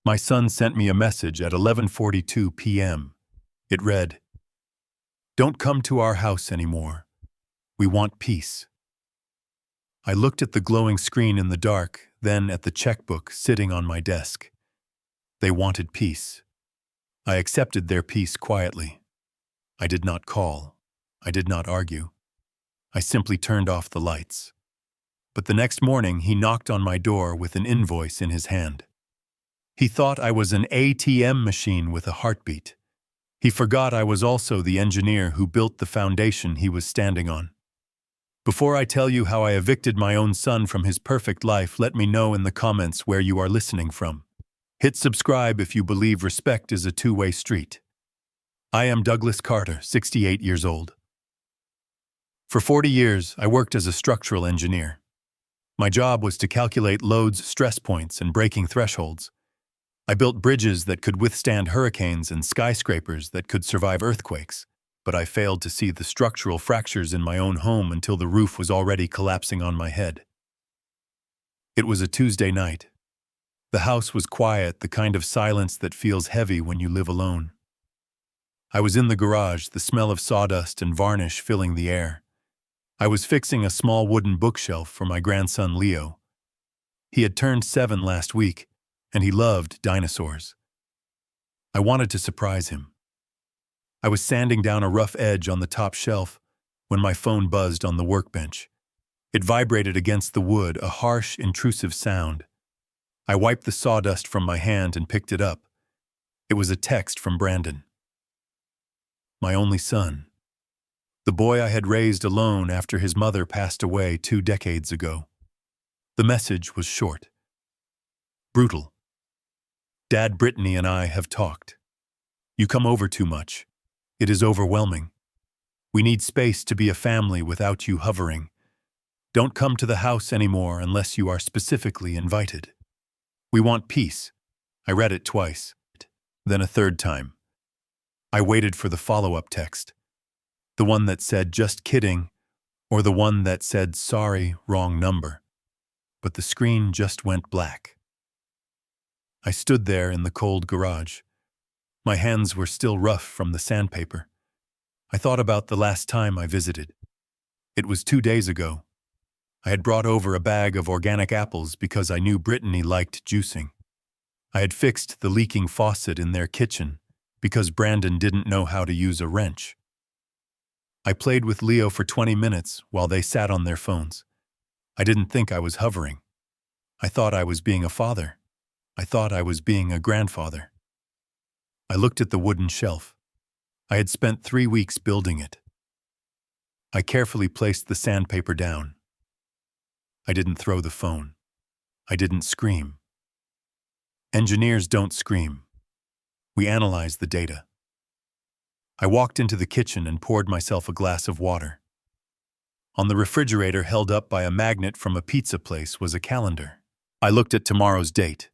My son sent me a message at 11:42 p.m. It read, "Don't come to our house anymore. We want peace." I looked at the glowing screen in the dark, then at the checkbook sitting on my desk. They wanted peace. I accepted their peace quietly. I did not call. I did not argue. I simply turned off the lights. But the next morning, he knocked on my door with an invoice in his hand. He thought I was an ATM machine with a heartbeat. He forgot I was also the engineer who built the foundation he was standing on. Before I tell you how I evicted my own son from his perfect life, let me know in the comments where you are listening from. Hit subscribe if you believe respect is a two-way street. I am Douglas Carter, 68 years old. For 40 years, I worked as a structural engineer. My job was to calculate loads, stress points, and braking thresholds. I built bridges that could withstand hurricanes and skyscrapers that could survive earthquakes, but I failed to see the structural fractures in my own home until the roof was already collapsing on my head. It was a Tuesday night. The house was quiet, the kind of silence that feels heavy when you live alone. I was in the garage, the smell of sawdust and varnish filling the air. I was fixing a small wooden bookshelf for my grandson Leo. He had turned 7 last week, and he loved dinosaurs. I wanted to surprise him. I was sanding down a rough edge on the top shelf when my phone buzzed on the workbench. It vibrated against the wood, a harsh, intrusive sound. I wiped the sawdust from my hand and picked it up. It was a text from Brandon. My only son. The boy I had raised alone after his mother passed away 2 decades ago. The message was short. Brutal. Dad, Brittany and I have talked. You come over too much. It is overwhelming. We need space to be a family without you hovering. Don't come to the house anymore unless you are specifically invited. We want peace. I read it twice, then a third time. I waited for the follow-up text. The one that said, "Just kidding," or the one that said, "Sorry, wrong number." But the screen just went black. I stood there in the cold garage. My hands were still rough from the sandpaper. I thought about the last time I visited. It was 2 days ago. I had brought over a bag of organic apples because I knew Brittany liked juicing. I had fixed the leaking faucet in their kitchen because Brandon didn't know how to use a wrench. I played with Leo for 20 minutes while they sat on their phones. I didn't think I was hovering. I thought I was being a father. I thought I was being a grandfather. I looked at the wooden shelf. I had spent 3 weeks building it. I carefully placed the sandpaper down. I didn't throw the phone. I didn't scream. Engineers don't scream. We analyze the data. I walked into the kitchen and poured myself a glass of water. On the refrigerator, held up by a magnet from a pizza place, was a calendar. I looked at tomorrow's date,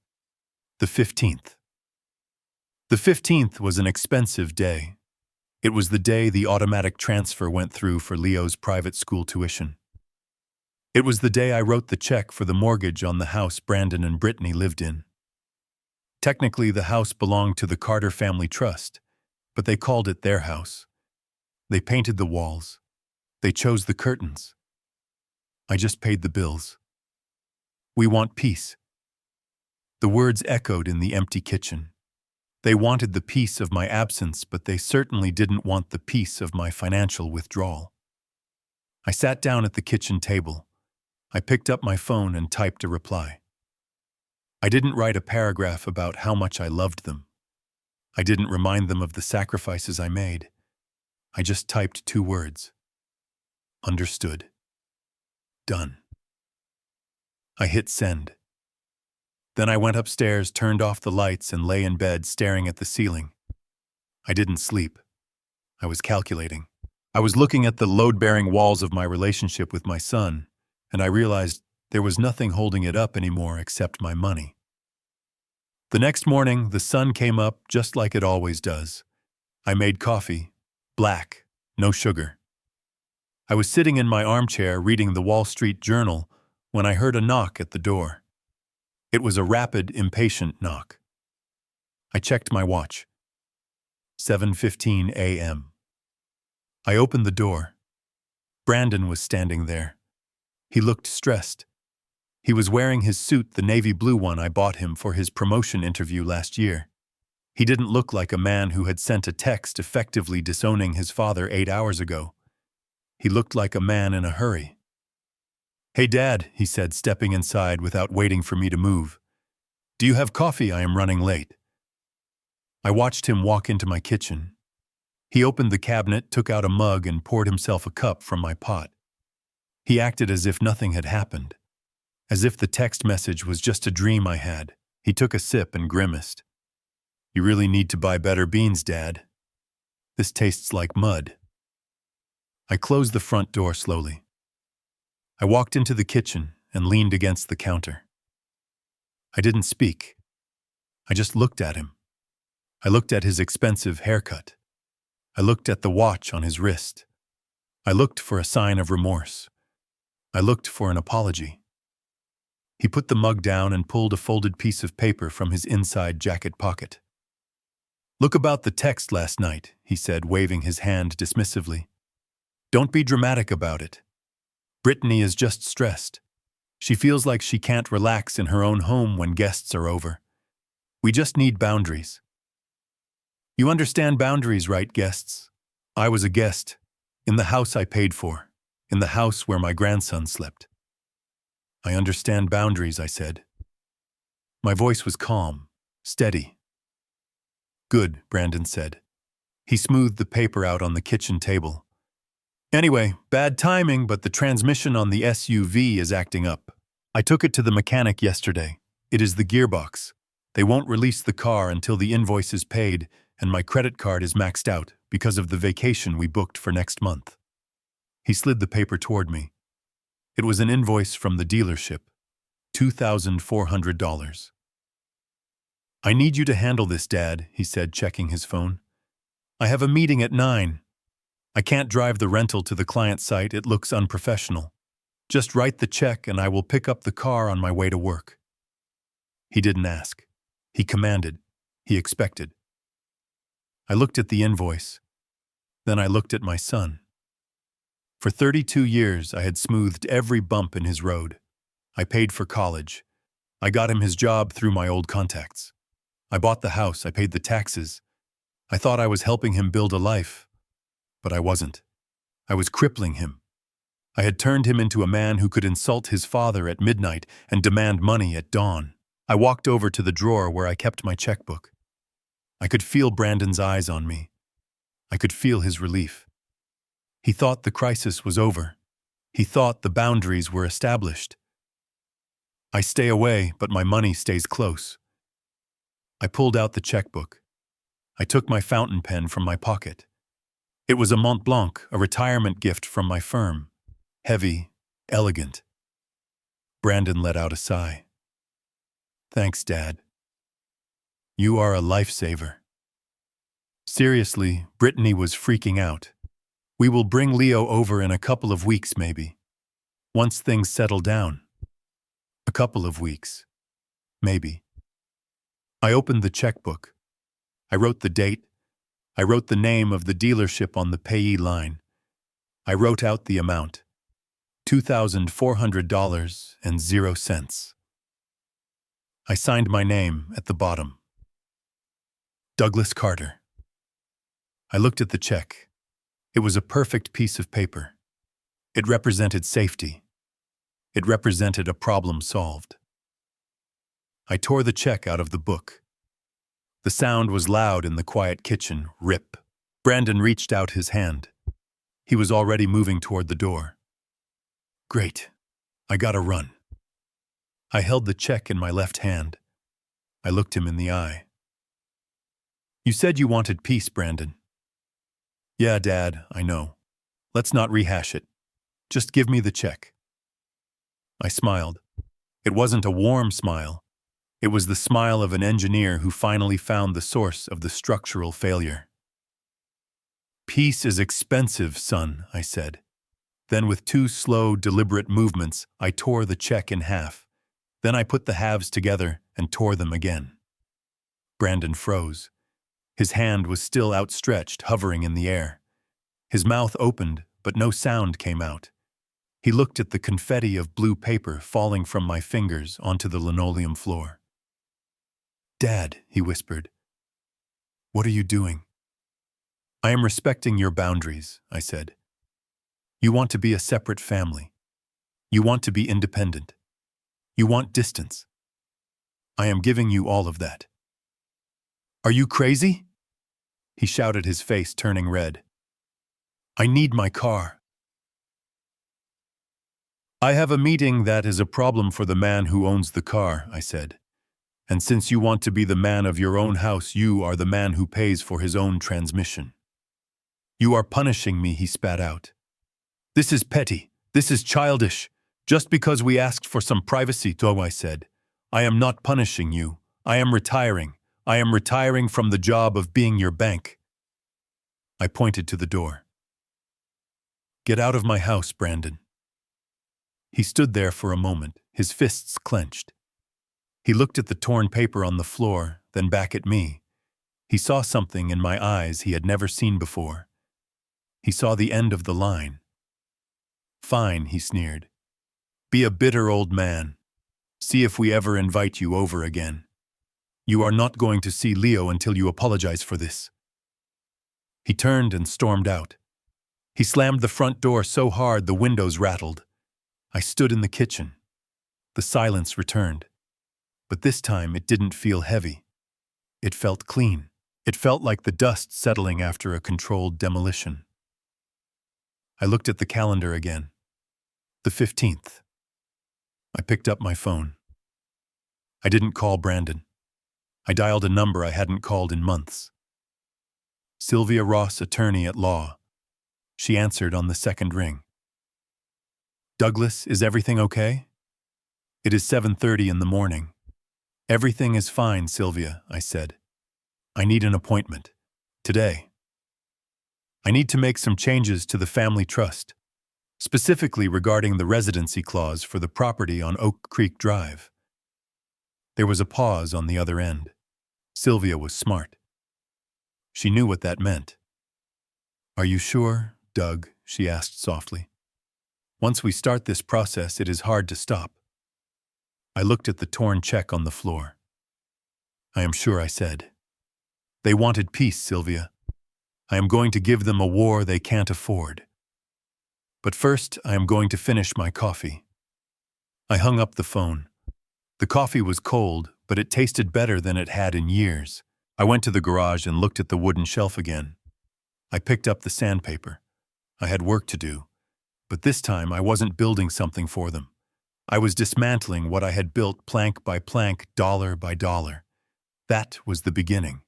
the 15th. The 15th was an expensive day. It was the day the automatic transfer went through for Leo's private school tuition. It was the day I wrote the check for the mortgage on the house Brandon and Brittany lived in. Technically, the house belonged to the Carter Family Trust, but they called it their house. They painted the walls. They chose the curtains. I just paid the bills. We want peace. The words echoed in the empty kitchen. They wanted the peace of my absence, but they certainly didn't want the peace of my financial withdrawal. I sat down at the kitchen table. I picked up my phone and typed a reply. I didn't write a paragraph about how much I loved them. I didn't remind them of the sacrifices I made. I just typed 2 words. Understood. Done. I hit send. Then I went upstairs, turned off the lights, and lay in bed staring at the ceiling. I didn't sleep. I was calculating. I was looking at the load-bearing walls of my relationship with my son, and I realized there was nothing holding it up anymore except my money. The next morning, the sun came up just like it always does. I made coffee, black, no sugar. I was sitting in my armchair reading the Wall Street Journal when I heard a knock at the door. It was a rapid, impatient knock. I checked my watch. 7:15 a.m. I opened the door. Brandon was standing there. He looked stressed. He was wearing his suit, the navy blue one I bought him for his promotion interview last year. He didn't look like a man who had sent a text effectively disowning his father 8 hours ago. He looked like a man in a hurry. "Hey, Dad," he said, stepping inside without waiting for me to move. "Do you have coffee? I am running late." I watched him walk into my kitchen. He opened the cabinet, took out a mug, and poured himself a cup from my pot. He acted as if nothing had happened, as if the text message was just a dream I had. He took a sip and grimaced. "You really need to buy better beans, Dad. This tastes like mud." I closed the front door slowly. I walked into the kitchen and leaned against the counter. I didn't speak. I just looked at him. I looked at his expensive haircut. I looked at the watch on his wrist. I looked for a sign of remorse. I looked for an apology. He put the mug down and pulled a folded piece of paper from his inside jacket pocket. "Look about the text last night," he said, waving his hand dismissively. "Don't be dramatic about it. Brittany is just stressed. She feels like she can't relax in her own home when guests are over. We just need boundaries. You understand boundaries, right, guests? I was a guest, in the house I paid for, in the house where my grandson slept." "I understand boundaries," I said. My voice was calm, steady. "Good," Brandon said. He smoothed the paper out on the kitchen table. "Anyway, bad timing, but the transmission on the SUV is acting up. I took it to the mechanic yesterday. It is the gearbox. They won't release the car until the invoice is paid, and my credit card is maxed out because of the vacation we booked for next month." He slid the paper toward me. It was an invoice from the dealership, $2,400. "I need you to handle this, Dad," he said, checking his phone. "I have a meeting at 9. I can't drive the rental to the client site. It looks unprofessional. Just write the check and I will pick up the car on my way to work." He didn't ask. He commanded. He expected. I looked at the invoice. Then I looked at my son. For 32 years, I had smoothed every bump in his road. I paid for college. I got him his job through my old contacts. I bought the house. I paid the taxes. I thought I was helping him build a life. But I wasn't. I was crippling him. I had turned him into a man who could insult his father at midnight and demand money at dawn. I walked over to the drawer where I kept my checkbook. I could feel Brandon's eyes on me. I could feel his relief. He thought the crisis was over. He thought the boundaries were established. I stay away, but my money stays close. I pulled out the checkbook. I took my fountain pen from my pocket. It was a Mont Blanc, a retirement gift from my firm. Heavy, elegant. Brandon let out a sigh. "Thanks, Dad. You are a lifesaver." Seriously, Brittany was freaking out. "We will bring Leo over in a couple of weeks, maybe. Once things settle down. A couple of weeks. Maybe." I opened the checkbook. I wrote the date. I wrote the name of the dealership on the payee line. I wrote out the amount. $2,400.00. I signed my name at the bottom. Douglas Carter. I looked at the check. It was a perfect piece of paper. It represented safety. It represented a problem solved. I tore the check out of the book. The sound was loud in the quiet kitchen. Rip. Brandon reached out his hand. He was already moving toward the door. Great. I gotta run. I held the check in my left hand. I looked him in the eye. "You said you wanted peace, Brandon." "Yeah, Dad, I know. Let's not rehash it. Just give me the check." I smiled. It wasn't a warm smile. It was the smile of an engineer who finally found the source of the structural failure. "Peace is expensive, son," I said. Then with 2 slow, deliberate movements, I tore the check in half. Then I put the halves together and tore them again. Brandon froze. His hand was still outstretched, hovering in the air. His mouth opened, but no sound came out. He looked at the confetti of blue paper falling from my fingers onto the linoleum floor. "Dad," he whispered, "what are you doing?" "I am respecting your boundaries," I said. "You want to be a separate family. You want to be independent. You want distance. I am giving you all of that." "Are you crazy?" he shouted, his face turning red. "I need my car." "I have a meeting that is a problem for the man who owns the car," I said. "And since you want to be the man of your own house, you are the man who pays for his own transmission." "You are punishing me," he spat out. "This is petty. This is childish. Just because we asked for some privacy," I said. "I am not punishing you. I am retiring. I am retiring from the job of being your bank." I pointed to the door. "Get out of my house, Brandon." He stood there for a moment, his fists clenched. He looked at the torn paper on the floor, then back at me. He saw something in my eyes he had never seen before. He saw the end of the line. "Fine," he sneered. "Be a bitter old man. See if we ever invite you over again. You are not going to see Leo until you apologize for this." He turned and stormed out. He slammed the front door so hard the windows rattled. I stood in the kitchen. The silence returned. But this time it didn't feel heavy. It felt clean. It felt like the dust settling after a controlled demolition. I looked at the calendar again. The 15th. I picked up my phone. I didn't call Brandon. I dialed a number I hadn't called in months. Sylvia Ross, attorney at law. She answered on the second ring. "Douglas, is everything okay?" "It is 7:30 in the morning." "Everything is fine, Sylvia," I said. "I need an appointment. Today. I need to make some changes to the family trust, specifically regarding the residency clause for the property on Oak Creek Drive." There was a pause on the other end. Sylvia was smart. She knew what that meant. "Are you sure, Doug?" she asked softly. "Once we start this process, it is hard to stop." I looked at the torn check on the floor. "I am sure," I said. "They wanted peace, Sylvia. I am going to give them a war they can't afford. But first, I am going to finish my coffee." I hung up the phone. The coffee was cold, but it tasted better than it had in years. I went to the garage and looked at the wooden shelf again. I picked up the sandpaper. I had work to do, but this time I wasn't building something for them. I was dismantling what I had built plank by plank, dollar by dollar. That was the beginning.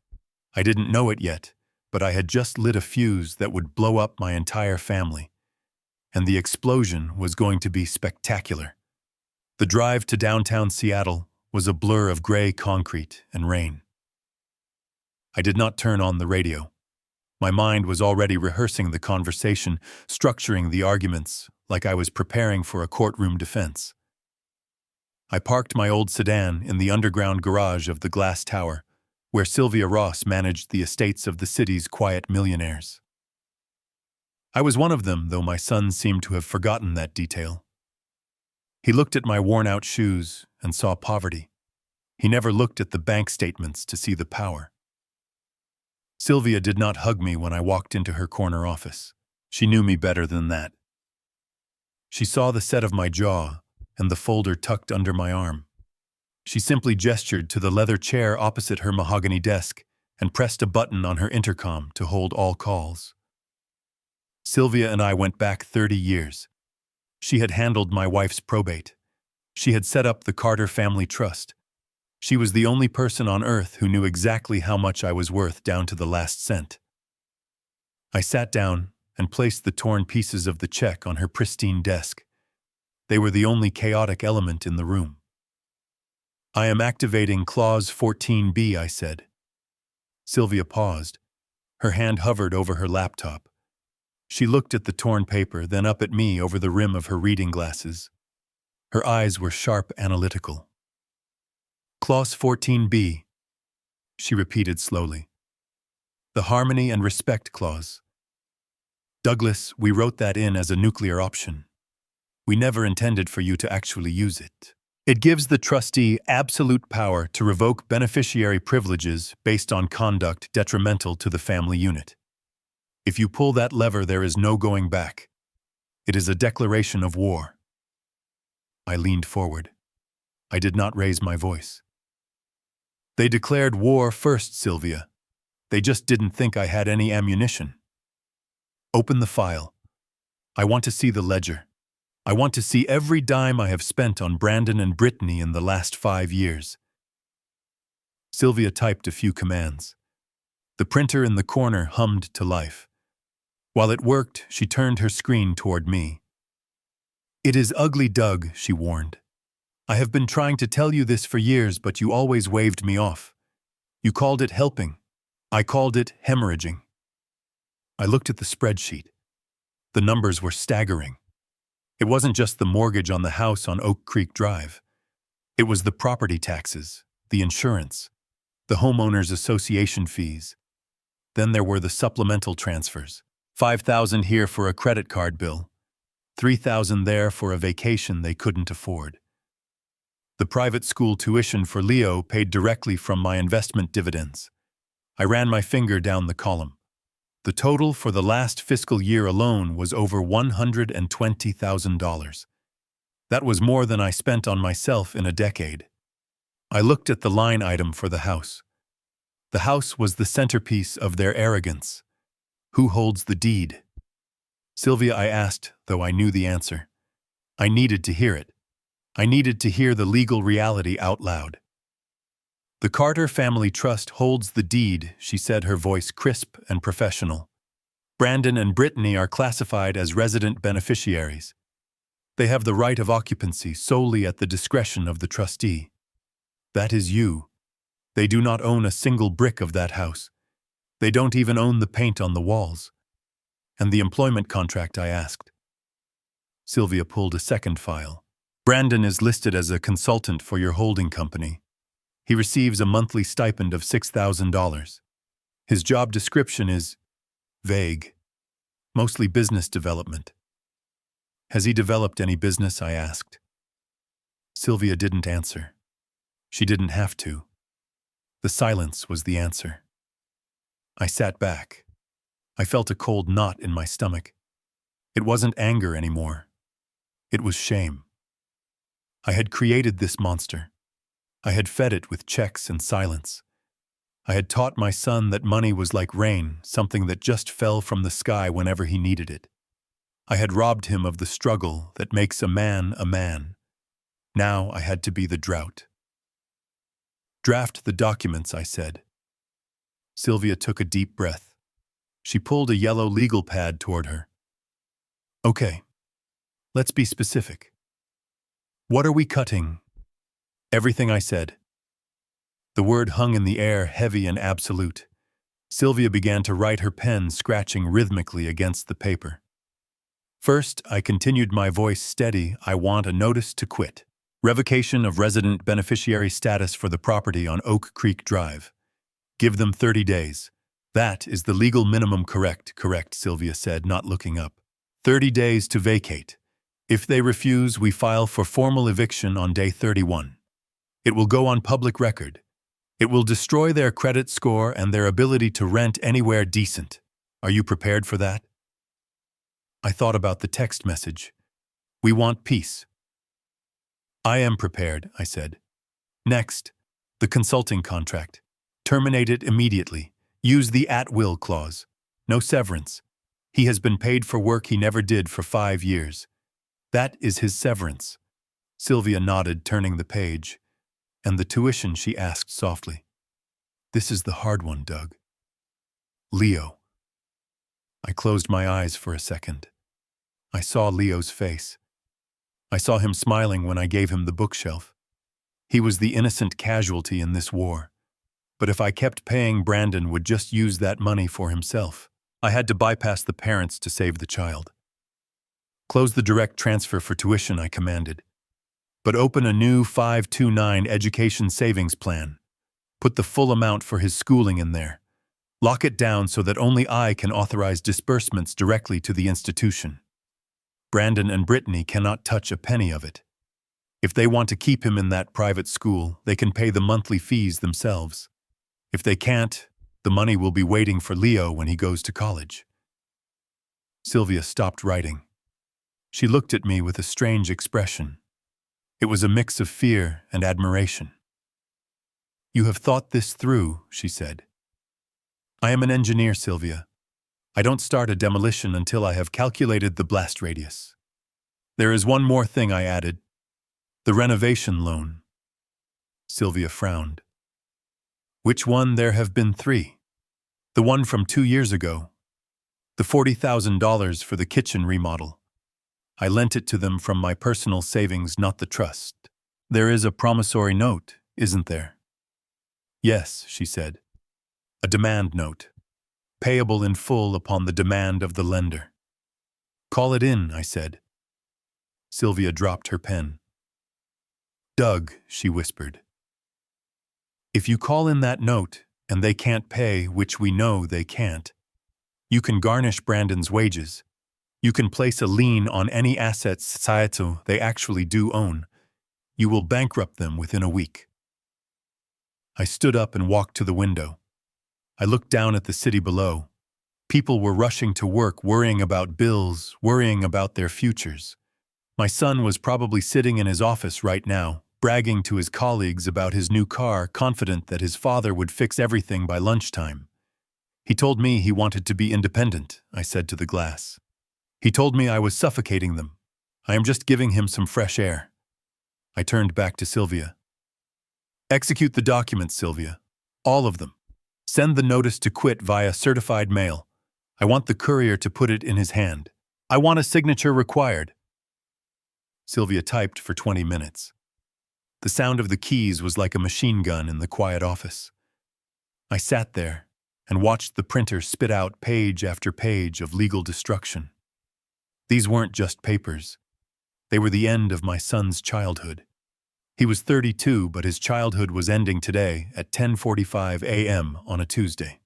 I didn't know it yet, but I had just lit a fuse that would blow up my entire family. And the explosion was going to be spectacular. The drive to downtown Seattle was a blur of gray concrete and rain. I did not turn on the radio. My mind was already rehearsing the conversation, structuring the arguments like I was preparing for a courtroom defense. I parked my old sedan in the underground garage of the Glass Tower, where Sylvia Ross managed the estates of the city's quiet millionaires. I was one of them, though my son seemed to have forgotten that detail. He looked at my worn-out shoes and saw poverty. He never looked at the bank statements to see the power. Sylvia did not hug me when I walked into her corner office. She knew me better than that. She saw the set of my jaw and the folder tucked under my arm. She simply gestured to the leather chair opposite her mahogany desk and pressed a button on her intercom to hold all calls. Sylvia and I went back 30 years. She had handled my wife's probate. She had set up the Carter Family Trust. She was the only person on earth who knew exactly how much I was worth down to the last cent. I sat down and placed the torn pieces of the check on her pristine desk. They were the only chaotic element in the room. "I am activating Clause 14B, I said. Sylvia paused. Her hand hovered over her laptop. She looked at the torn paper, then up at me over the rim of her reading glasses. Her eyes were sharp, analytical. "Clause 14B. she repeated slowly. The harmony and respect clause. Douglas, we wrote that in as a nuclear option. We never intended for you to actually use it. It gives the trustee absolute power to revoke beneficiary privileges based on conduct detrimental to the family unit. If you pull that lever, there is no going back. It is a declaration of war. I leaned forward. I did not raise my voice. They declared war first, Sylvia. They just didn't think I had any ammunition. Open the file. I want to see the ledger. I want to see every dime I have spent on Brandon and Brittany in the last 5 years. Sylvia typed a few commands. The printer in the corner hummed to life. While it worked, she turned her screen toward me. It is ugly, Doug, she warned. I have been trying to tell you this for years, but you always waved me off. You called it helping. I called it hemorrhaging. I looked at the spreadsheet. The numbers were staggering. It wasn't just the mortgage on the house on Oak Creek Drive. It was the property taxes, the insurance, the homeowners association fees. Then there were the supplemental transfers. $5,000 here for a credit card bill. $3,000 there for a vacation they couldn't afford. The private school tuition for Leo paid directly from my investment dividends. I ran my finger down the column. The total for the last fiscal year alone was over $120,000. That was more than I spent on myself in a decade. I looked at the line item for the house. The house was the centerpiece of their arrogance. Who holds the deed? Sylvia, I asked, though I knew the answer. I needed to hear it. I needed to hear the legal reality out loud. The Carter Family Trust holds the deed, she said, her voice crisp and professional. Brandon and Brittany are classified as resident beneficiaries. They have the right of occupancy solely at the discretion of the trustee. That is you. They do not own a single brick of that house. They don't even own the paint on the walls. And the employment contract, I asked. Sylvia pulled a second file. Brandon is listed as a consultant for your holding company. He receives a monthly stipend of $6,000. His job description is vague, mostly business development. Has he developed any business? I asked. Sylvia didn't answer. She didn't have to. The silence was the answer. I sat back. I felt a cold knot in my stomach. It wasn't anger anymore. It was shame. I had created this monster. I had fed it with checks and silence. I had taught my son that money was like rain, something that just fell from the sky whenever he needed it. I had robbed him of the struggle that makes a man a man. Now I had to be the drought. Draft the documents, I said. Sylvia took a deep breath. She pulled a yellow legal pad toward her. Okay, let's be specific. What are we cutting? Everything, I said. The word hung in the air, heavy and absolute. Sylvia began to write, her pen scratching rhythmically against the paper. First, I continued, my voice steady, I want a notice to quit. Revocation of resident beneficiary status for the property on Oak Creek Drive. Give them 30 days. That is the legal minimum. Correct, Sylvia said, not looking up. 30 days to vacate. If they refuse, we file for formal eviction on day 31. It will go on public record. It will destroy their credit score and their ability to rent anywhere decent. Are you prepared for that? I thought about the text message. We want peace. I am prepared, I said. Next, the consulting contract. Terminate it immediately. Use the at-will clause. No severance. He has been paid for work he never did for 5 years. That is his severance. Sylvia nodded, turning the page. And the tuition, she asked softly. This is the hard one, Doug. Leo. I closed my eyes for a second. I saw Leo's face. I saw him smiling when I gave him the bookshelf. He was the innocent casualty in this war. But if I kept paying, Brandon would just use that money for himself. I had to bypass the parents to save the child. Close the direct transfer for tuition, I commanded. But open a new 529 education savings plan. Put the full amount for his schooling in there. Lock it down so that only I can authorize disbursements directly to the institution. Brandon and Brittany cannot touch a penny of it. If they want to keep him in that private school, they can pay the monthly fees themselves. If they can't, the money will be waiting for Leo when he goes to college. Sylvia stopped writing. She looked at me with a strange expression. It was a mix of fear and admiration. "You have thought this through," she said. "I am an engineer, Sylvia. I don't start a demolition until I have calculated the blast radius. There is one more thing," I added. "The renovation loan." Sylvia frowned. "Which one? There have been 3. The one from 2 years ago. The $40,000 for the kitchen remodel. I lent it to them from my personal savings, not the trust. There is a promissory note, isn't there?" "Yes," she said. "A demand note. Payable in full upon the demand of the lender." "Call it in," I said. Sylvia dropped her pen. "Doug," she whispered. "If you call in that note, and they can't pay, which we know they can't, you can garnish Brandon's wages. You can place a lien on any assets societal they actually do own. You will bankrupt them within a week." I stood up and walked to the window. I looked down at the city below. People were rushing to work, worrying about bills, worrying about their futures. My son was probably sitting in his office right now, bragging to his colleagues about his new car, confident that his father would fix everything by lunchtime. "He told me he wanted to be independent," I said to the glass. "He told me I was suffocating them. I am just giving him some fresh air." I turned back to Sylvia. "Execute the documents, Sylvia. All of them. Send the notice to quit via certified mail. I want the courier to put it in his hand. I want a signature required." Sylvia typed for 20 minutes. The sound of the keys was like a machine gun in the quiet office. I sat there and watched the printer spit out page after page of legal destruction. These weren't just papers. They were the end of my son's childhood. He was 32, but his childhood was ending today at 10:45 a.m. on a Tuesday.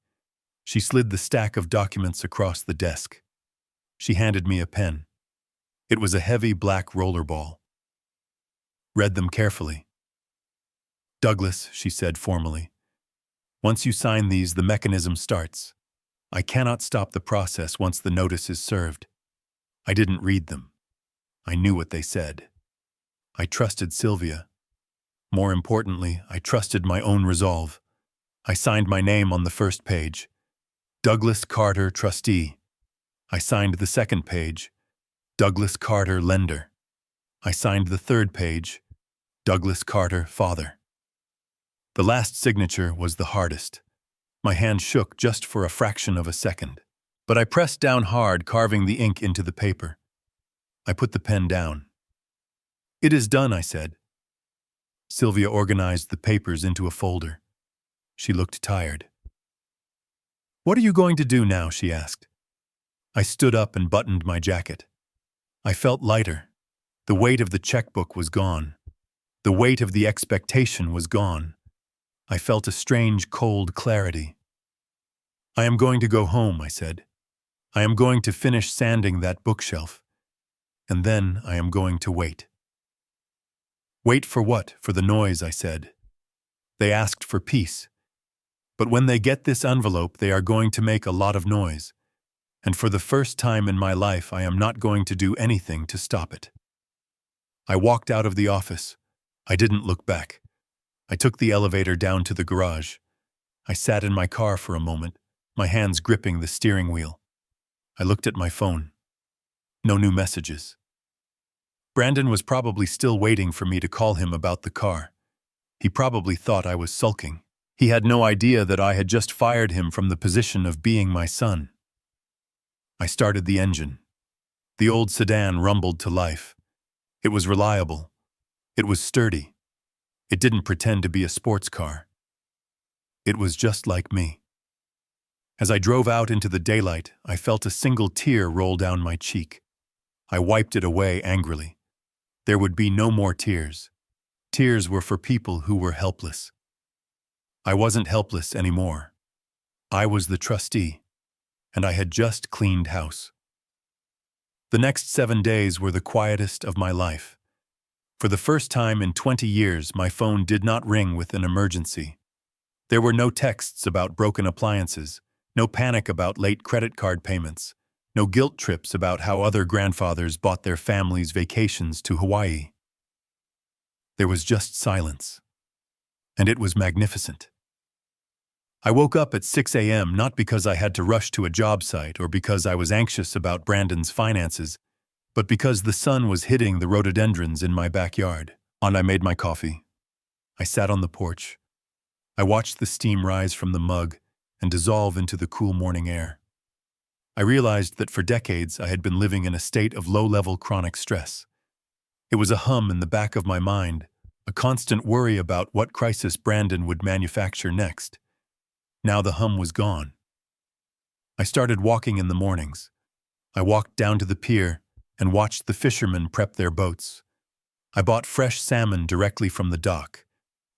She slid the stack of documents across the desk. She handed me a pen. It was a heavy black rollerball. Read them carefully. "Douglas," she said formally, "once you sign these, the mechanism starts. I cannot stop the process once the notice is served." I didn't read them. I knew what they said. I trusted Sylvia. More importantly, I trusted my own resolve. I signed my name on the first page. Douglas Carter, trustee. I signed the second page. Douglas Carter, lender. I signed the third page. Douglas Carter, father. The last signature was the hardest. My hand shook just for a fraction of a second. But I pressed down hard, carving the ink into the paper. I put the pen down. "It is done," I said. Sylvia organized the papers into a folder. She looked tired. "What are you going to do now?" she asked. I stood up and buttoned my jacket. I felt lighter. The weight of the checkbook was gone. The weight of the expectation was gone. I felt a strange, cold clarity. "I am going to go home," I said. "I am going to finish sanding that bookshelf. And then I am going to wait." "Wait for what?" "For the noise," I said. "They asked for peace. But when they get this envelope, they are going to make a lot of noise. And for the first time in my life, I am not going to do anything to stop it." I walked out of the office. I didn't look back. I took the elevator down to the garage. I sat in my car for a moment, my hands gripping the steering wheel. I looked at my phone. No new messages. Brandon was probably still waiting for me to call him about the car. He probably thought I was sulking. He had no idea that I had just fired him from the position of being my son. I started the engine. The old sedan rumbled to life. It was reliable. It was sturdy. It didn't pretend to be a sports car. It was just like me. As I drove out into the daylight, I felt a single tear roll down my cheek. I wiped it away angrily. There would be no more tears. Tears were for people who were helpless. I wasn't helpless anymore. I was the trustee, and I had just cleaned house. The next 7 days were the quietest of my life. For the first time in 20 years, my phone did not ring with an emergency. There were no texts about broken appliances, no panic about late credit card payments, no guilt trips about how other grandfathers bought their families vacations to Hawaii. There was just silence. And it was magnificent. I woke up at 6 a.m. not because I had to rush to a job site or because I was anxious about Brandon's finances, but because the sun was hitting the rhododendrons in my backyard. I made my coffee. I sat on the porch. I watched the steam rise from the mug and dissolve into the cool morning air. I realized that for decades I had been living in a state of low-level chronic stress. It was a hum in the back of my mind, a constant worry about what crisis Brandon would manufacture next. Now the hum was gone. I started walking in the mornings. I walked down to the pier and watched the fishermen prep their boats. I bought fresh salmon directly from the dock.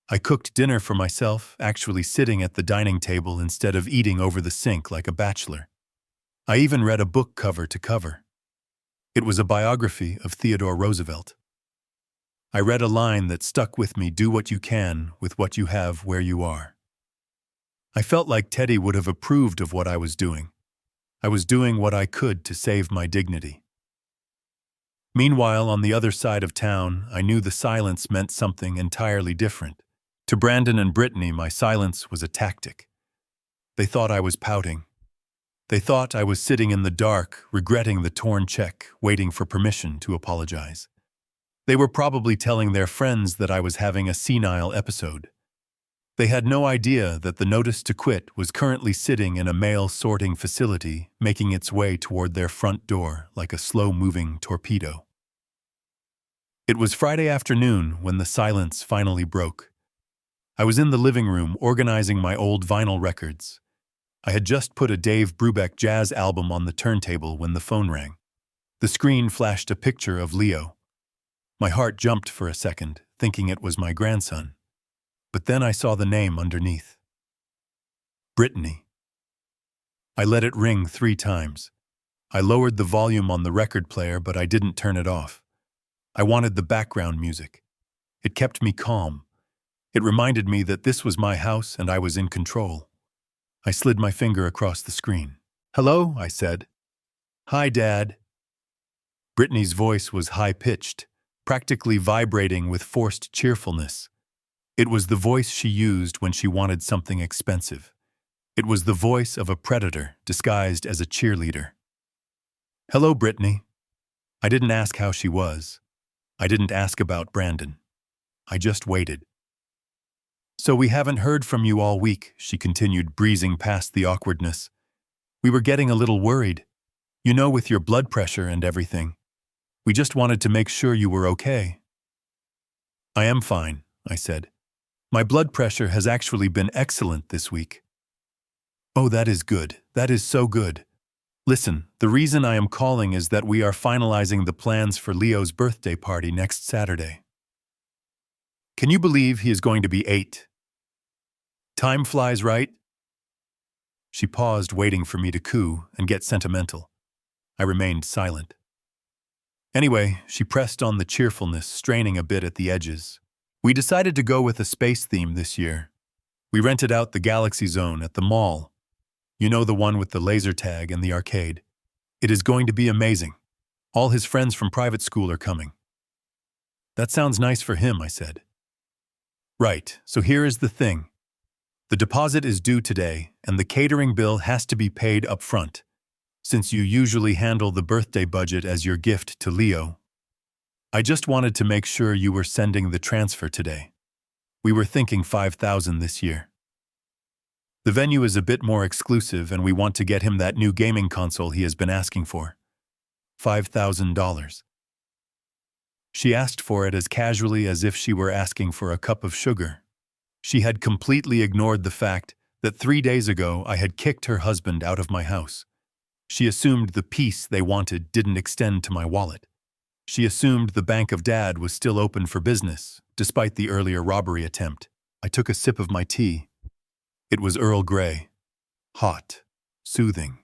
I cooked dinner for myself, actually sitting at the dining table instead of eating over the sink like a bachelor. I even read a book cover to cover. It was a biography of Theodore Roosevelt. I read a line that stuck with me: do what you can with what you have where you are. I felt like Teddy would have approved of what I was doing. I was doing what I could to save my dignity. Meanwhile, on the other side of town, I knew the silence meant something entirely different. To Brandon and Brittany, my silence was a tactic. They thought I was pouting. They thought I was sitting in the dark, regretting the torn check, waiting for permission to apologize. They were probably telling their friends that I was having a senile episode. They had no idea that the notice to quit was currently sitting in a mail sorting facility, making its way toward their front door like a slow-moving torpedo. It was Friday afternoon when the silence finally broke. I was in the living room organizing my old vinyl records. I had just put a Dave Brubeck jazz album on the turntable when the phone rang. The screen flashed a picture of Leo. My heart jumped for a second, thinking it was my grandson. But then I saw the name underneath. Brittany. I let it ring 3 times. I lowered the volume on the record player, but I didn't turn it off. I wanted the background music. It kept me calm. It reminded me that this was my house and I was in control. I slid my finger across the screen. "Hello," I said. "Hi, Dad." Brittany's voice was high-pitched, practically vibrating with forced cheerfulness. It was the voice she used when she wanted something expensive. It was the voice of a predator disguised as a cheerleader. "Hello, Brittany." I didn't ask how she was. I didn't ask about Brandon. I just waited. "So we haven't heard from you all week," she continued, breezing past the awkwardness. "We were getting a little worried. You know, with your blood pressure and everything. We just wanted to make sure you were okay." "I am fine," I said. "My blood pressure has actually been excellent this week." "Oh, that is good. That is so good. Listen, the reason I am calling is that we are finalizing the plans for Leo's birthday party next Saturday. Can you believe he is going to be 8? Time flies, right?" She paused, waiting for me to coo and get sentimental. I remained silent. Anyway, she pressed on the cheerfulness, straining a bit at the edges. "We decided to go with a space theme this year. We rented out the Galaxy Zone at the mall. You know, the one with the laser tag and the arcade. It is going to be amazing. All his friends from private school are coming." "That sounds nice for him," I said. "Right, so here is the thing. The deposit is due today, and the catering bill has to be paid up front. Since you usually handle the birthday budget as your gift to Leo, I just wanted to make sure you were sending the transfer today. We were thinking $5,000 this year. The venue is a bit more exclusive, and we want to get him that new gaming console he has been asking for. $5,000. She asked for it as casually as if she were asking for a cup of sugar. She had completely ignored the fact that 3 days ago I had kicked her husband out of my house. She assumed the peace they wanted didn't extend to my wallet. She assumed the Bank of Dad was still open for business, despite the earlier robbery attempt. I took a sip of my tea. It was Earl Grey, hot, soothing.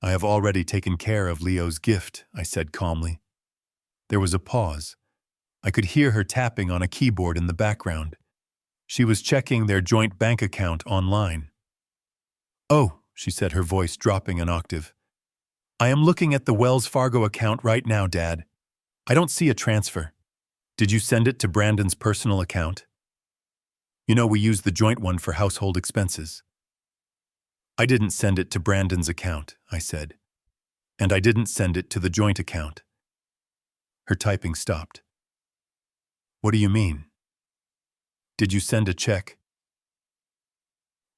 I have already taken care of Leo's gift, I said calmly. There was a pause. I could hear her tapping on a keyboard in the background. She was checking their joint bank account online. Oh, she said, her voice dropping an octave. I am looking at the Wells Fargo account right now, Dad. I don't see a transfer. Did you send it to Brandon's personal account? You know, we use the joint one for household expenses. I didn't send it to Brandon's account, I said. And I didn't send it to the joint account. Her typing stopped. What do you mean? Did you send a check?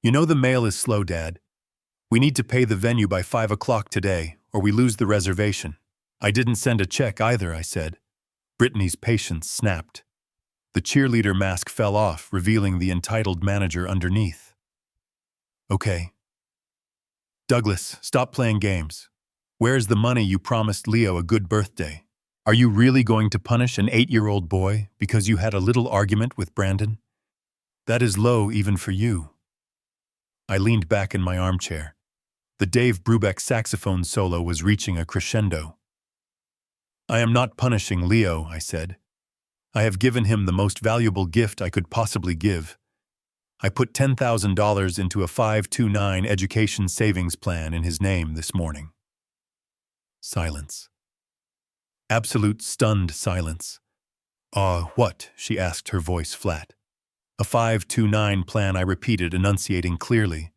You know the mail is slow, Dad. We need to pay the venue by 5 o'clock today, or we lose the reservation. I didn't send a check either, I said. Brittany's patience snapped. The cheerleader mask fell off, revealing the entitled manager underneath. Okay. Douglas, stop playing games. Where's the money you promised Leo a good birthday? Are you really going to punish an 8-year-old boy because you had a little argument with Brandon? That is low even for you. I leaned back in my armchair. The Dave Brubeck saxophone solo was reaching a crescendo. I am not punishing Leo, I said. I have given him the most valuable gift I could possibly give. I put $10,000 into a 529 education savings plan in his name this morning. Silence. Absolute stunned silence. What? She asked, her voice flat. A 529 plan, I repeated, enunciating clearly.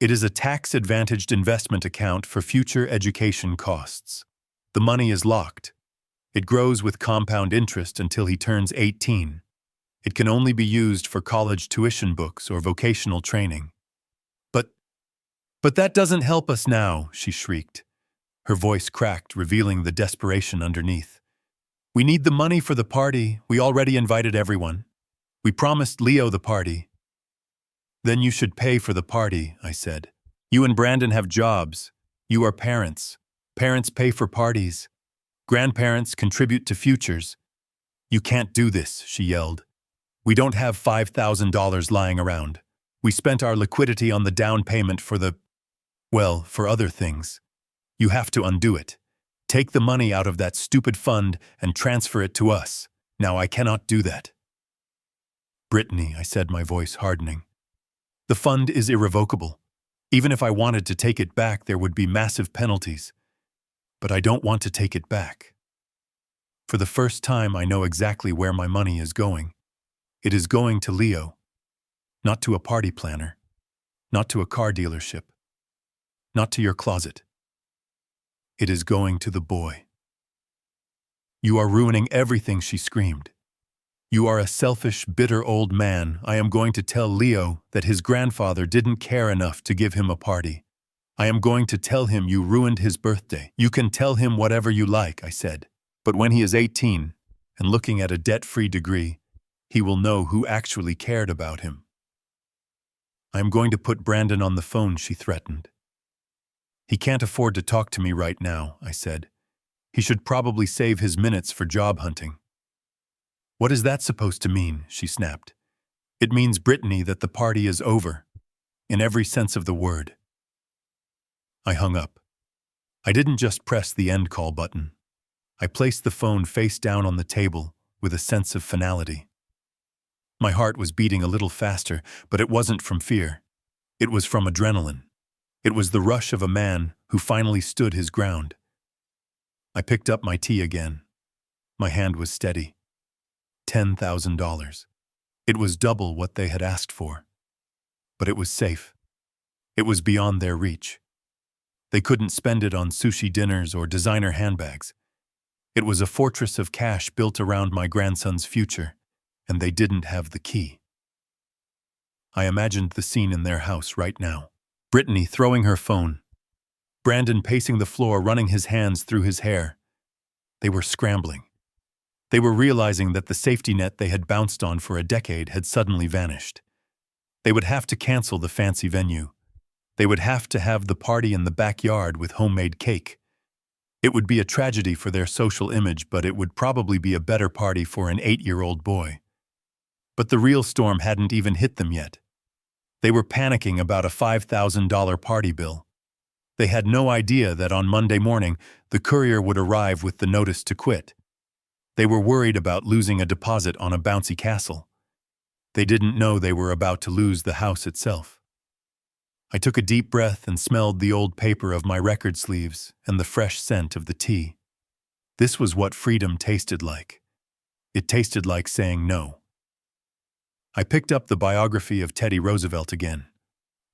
It is a tax-advantaged investment account for future education costs. The money is locked. It grows with compound interest until he turns 18. It can only be used for college tuition books or vocational training. But that doesn't help us now, she shrieked. Her voice cracked, revealing the desperation underneath. We need the money for the party. We already invited everyone. We promised Leo the party. Then you should pay for the party, I said. You and Brandon have jobs. You are parents. Parents pay for parties. Grandparents contribute to futures. You can't do this, she yelled. We don't have $5,000 lying around. We spent our liquidity on the down payment for other things. You have to undo it. Take the money out of that stupid fund and transfer it to us. Now I cannot do that. Brittany, I said, my voice hardening. The fund is irrevocable. Even if I wanted to take it back, there would be massive penalties. But I don't want to take it back. For the first time, I know exactly where my money is going. It is going to Leo. Not to a party planner. Not to a car dealership. Not to your closet. It is going to the boy. You are ruining everything, she screamed. You are a selfish, bitter old man. I am going to tell Leo that his grandfather didn't care enough to give him a party. I am going to tell him you ruined his birthday. You can tell him whatever you like, I said. But when he is 18 and looking at a debt-free degree, he will know who actually cared about him. I am going to put Brandon on the phone, she threatened. He can't afford to talk to me right now, I said. He should probably save his minutes for job hunting. What is that supposed to mean? She snapped. It means, Brittany, that the party is over, in every sense of the word. I hung up. I didn't just press the end call button. I placed the phone face down on the table with a sense of finality. My heart was beating a little faster, but it wasn't from fear. It was from adrenaline. It was the rush of a man who finally stood his ground. I picked up my tea again. My hand was steady. $10,000. It was double what they had asked for. But it was safe. It was beyond their reach. They couldn't spend it on sushi dinners or designer handbags. It was a fortress of cash built around my grandson's future, and they didn't have the key. I imagined the scene in their house right now. Brittany throwing her phone. Brandon pacing the floor, running his hands through his hair. They were scrambling. They were realizing that the safety net they had bounced on for a decade had suddenly vanished. They would have to cancel the fancy venue. They would have to have the party in the backyard with homemade cake. It would be a tragedy for their social image, but it would probably be a better party for an 8-year-old boy. But the real storm hadn't even hit them yet. They were panicking about a $5,000 party bill. They had no idea that on Monday morning, the courier would arrive with the notice to quit. They were worried about losing a deposit on a bouncy castle. They didn't know they were about to lose the house itself. I took a deep breath and smelled the old paper of my record sleeves and the fresh scent of the tea. This was what freedom tasted like. It tasted like saying no. I picked up the biography of Teddy Roosevelt again.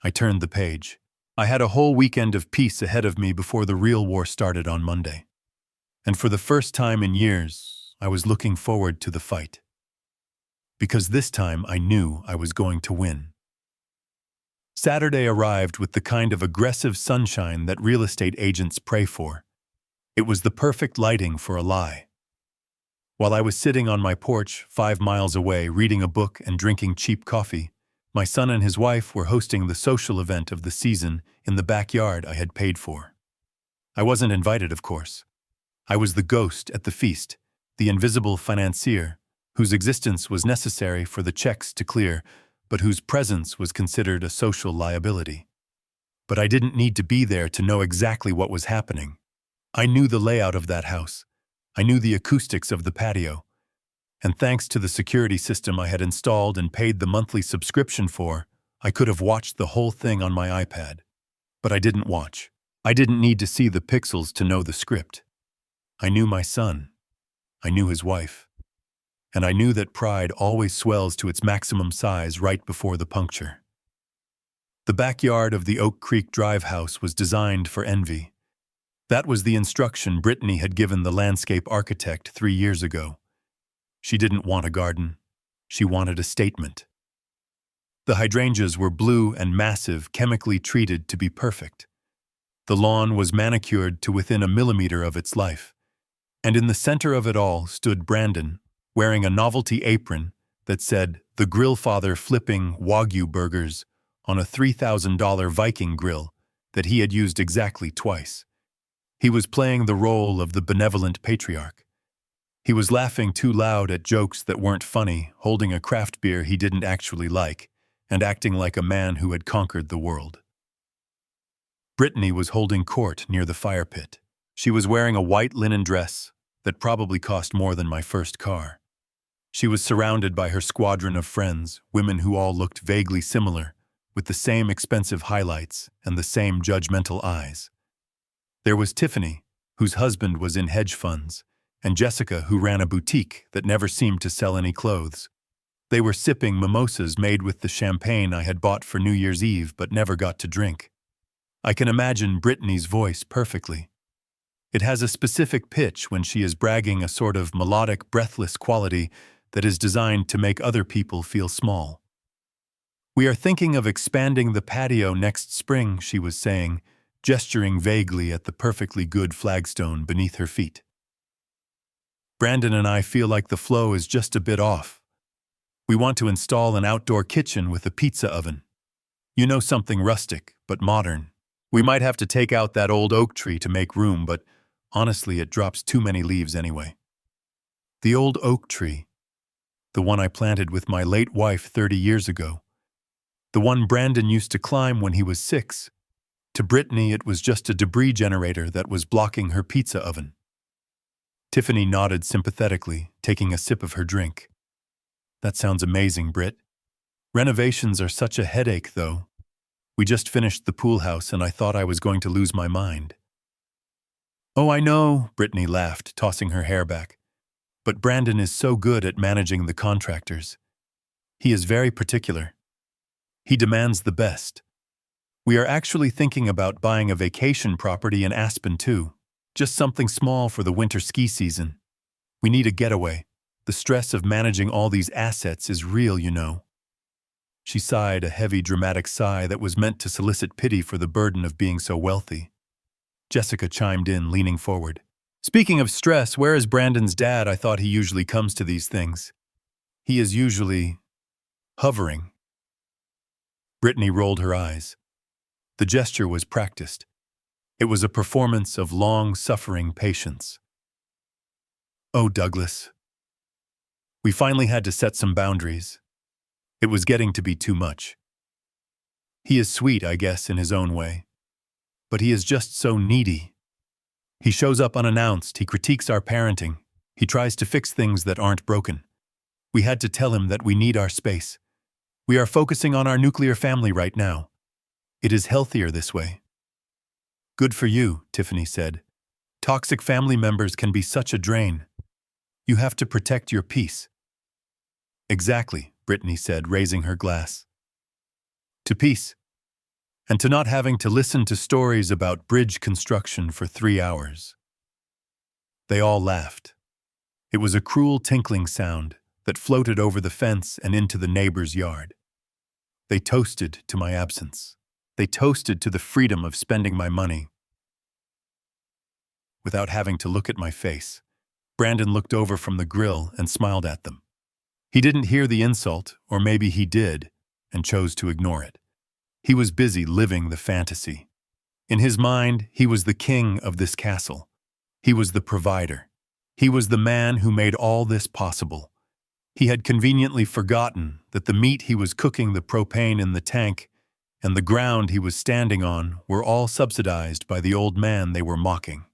I turned the page. I had a whole weekend of peace ahead of me before the real war started on Monday. And for the first time in years, I was looking forward to the fight. Because this time I knew I was going to win. Saturday arrived with the kind of aggressive sunshine that real estate agents pray for. It was the perfect lighting for a lie. While I was sitting on my porch 5 miles away reading a book and drinking cheap coffee, my son and his wife were hosting the social event of the season in the backyard I had paid for. I wasn't invited, of course. I was the ghost at the feast, the invisible financier, whose existence was necessary for the checks to clear, but whose presence was considered a social liability. But I didn't need to be there to know exactly what was happening. I knew the layout of that house. I knew the acoustics of the patio. And thanks to the security system I had installed and paid the monthly subscription for, I could have watched the whole thing on my iPad. But I didn't watch. I didn't need to see the pixels to know the script. I knew my son. I knew his wife. And I knew that pride always swells to its maximum size right before the puncture. The backyard of the Oak Creek Drive house was designed for envy. That was the instruction Brittany had given the landscape architect 3 years ago. She didn't want a garden. She wanted a statement. The hydrangeas were blue and massive, chemically treated to be perfect. The lawn was manicured to within a millimeter of its life. And in the center of it all stood Brandon, wearing a novelty apron that said, "The Grill Father flipping Wagyu burgers" on a $3,000 Viking grill that he had used exactly twice. He was playing the role of the benevolent patriarch. He was laughing too loud at jokes that weren't funny, holding a craft beer he didn't actually like, and acting like a man who had conquered the world. Brittany was holding court near the fire pit. She was wearing a white linen dress that probably cost more than my first car. She was surrounded by her squadron of friends, women who all looked vaguely similar, with the same expensive highlights and the same judgmental eyes. There was Tiffany, whose husband was in hedge funds, and Jessica, who ran a boutique that never seemed to sell any clothes. They were sipping mimosas made with the champagne I had bought for New Year's Eve but never got to drink. I can imagine Brittany's voice perfectly. It has a specific pitch when she is bragging, a sort of melodic, breathless quality that is designed to make other people feel small. "We are thinking of expanding the patio next spring," she was saying, gesturing vaguely at the perfectly good flagstone beneath her feet. "Brandon and I feel like the flow is just a bit off. We want to install an outdoor kitchen with a pizza oven. You know, something rustic, but modern. We might have to take out that old oak tree to make room, but honestly, it drops too many leaves anyway." The old oak tree. The one I planted with my late wife 30 years ago. The one Brandon used to climb when he was 6. To Brittany, it was just a debris generator that was blocking her pizza oven. Tiffany nodded sympathetically, taking a sip of her drink. "That sounds amazing, Britt. Renovations are such a headache, though. We just finished the pool house and I thought I was going to lose my mind." "Oh, I know," Brittany laughed, tossing her hair back. "But Brandon is so good at managing the contractors. He is very particular. He demands the best. We are actually thinking about buying a vacation property in Aspen, too. Just something small for the winter ski season. We need a getaway. The stress of managing all these assets is real, you know." She sighed, a heavy, dramatic sigh that was meant to solicit pity for the burden of being so wealthy. Jessica chimed in, leaning forward. "Speaking of stress, where is Brandon's dad? I thought he usually comes to these things." "He is usually hovering." Brittany rolled her eyes. The gesture was practiced. It was a performance of long-suffering patience. "Oh, Douglas." We finally had to set some boundaries. It was getting to be too much. He is sweet, I guess, in his own way. But he is just so needy. He shows up unannounced, he critiques our parenting, he tries to fix things that aren't broken. We had to tell him that we need our space. We are focusing on our nuclear family right now. It is healthier this way. Good for you, Tiffany said. Toxic family members can be such a drain. You have to protect your peace. Exactly, Brittany said, raising her glass. To peace. And to not having to listen to stories about bridge construction for 3 hours. They all laughed. It was a cruel tinkling sound that floated over the fence and into the neighbor's yard. They toasted to my absence. They toasted to the freedom of spending my money. Without having to look at my face, Brandon looked over from the grill and smiled at them. He didn't hear the insult, or maybe he did, and chose to ignore it. He was busy living the fantasy. In his mind, he was the king of this castle. He was the provider. He was the man who made all this possible. He had conveniently forgotten that the meat he was cooking, the propane in the tank, and the ground he was standing on were all subsidized by the old man they were mocking.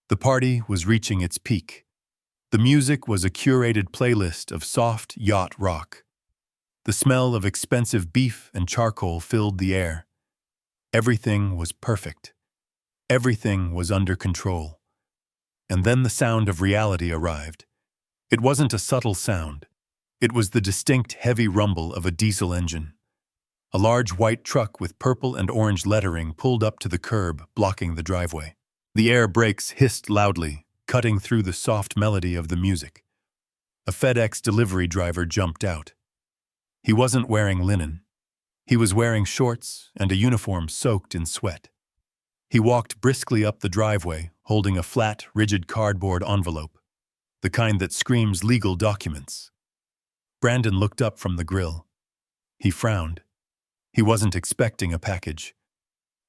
The party was reaching its peak. The music was a curated playlist of soft yacht rock. The smell of expensive beef and charcoal filled the air. Everything was perfect. Everything was under control. And then the sound of reality arrived. It wasn't a subtle sound. It was the distinct heavy rumble of a diesel engine. A large white truck with purple and orange lettering pulled up to the curb, blocking the driveway. The air brakes hissed loudly, cutting through the soft melody of the music. A FedEx delivery driver jumped out. He wasn't wearing linen. He was wearing shorts and a uniform soaked in sweat. He walked briskly up the driveway, holding a flat, rigid cardboard envelope, the kind that screams legal documents. Brandon looked up from the grill. He frowned. He wasn't expecting a package.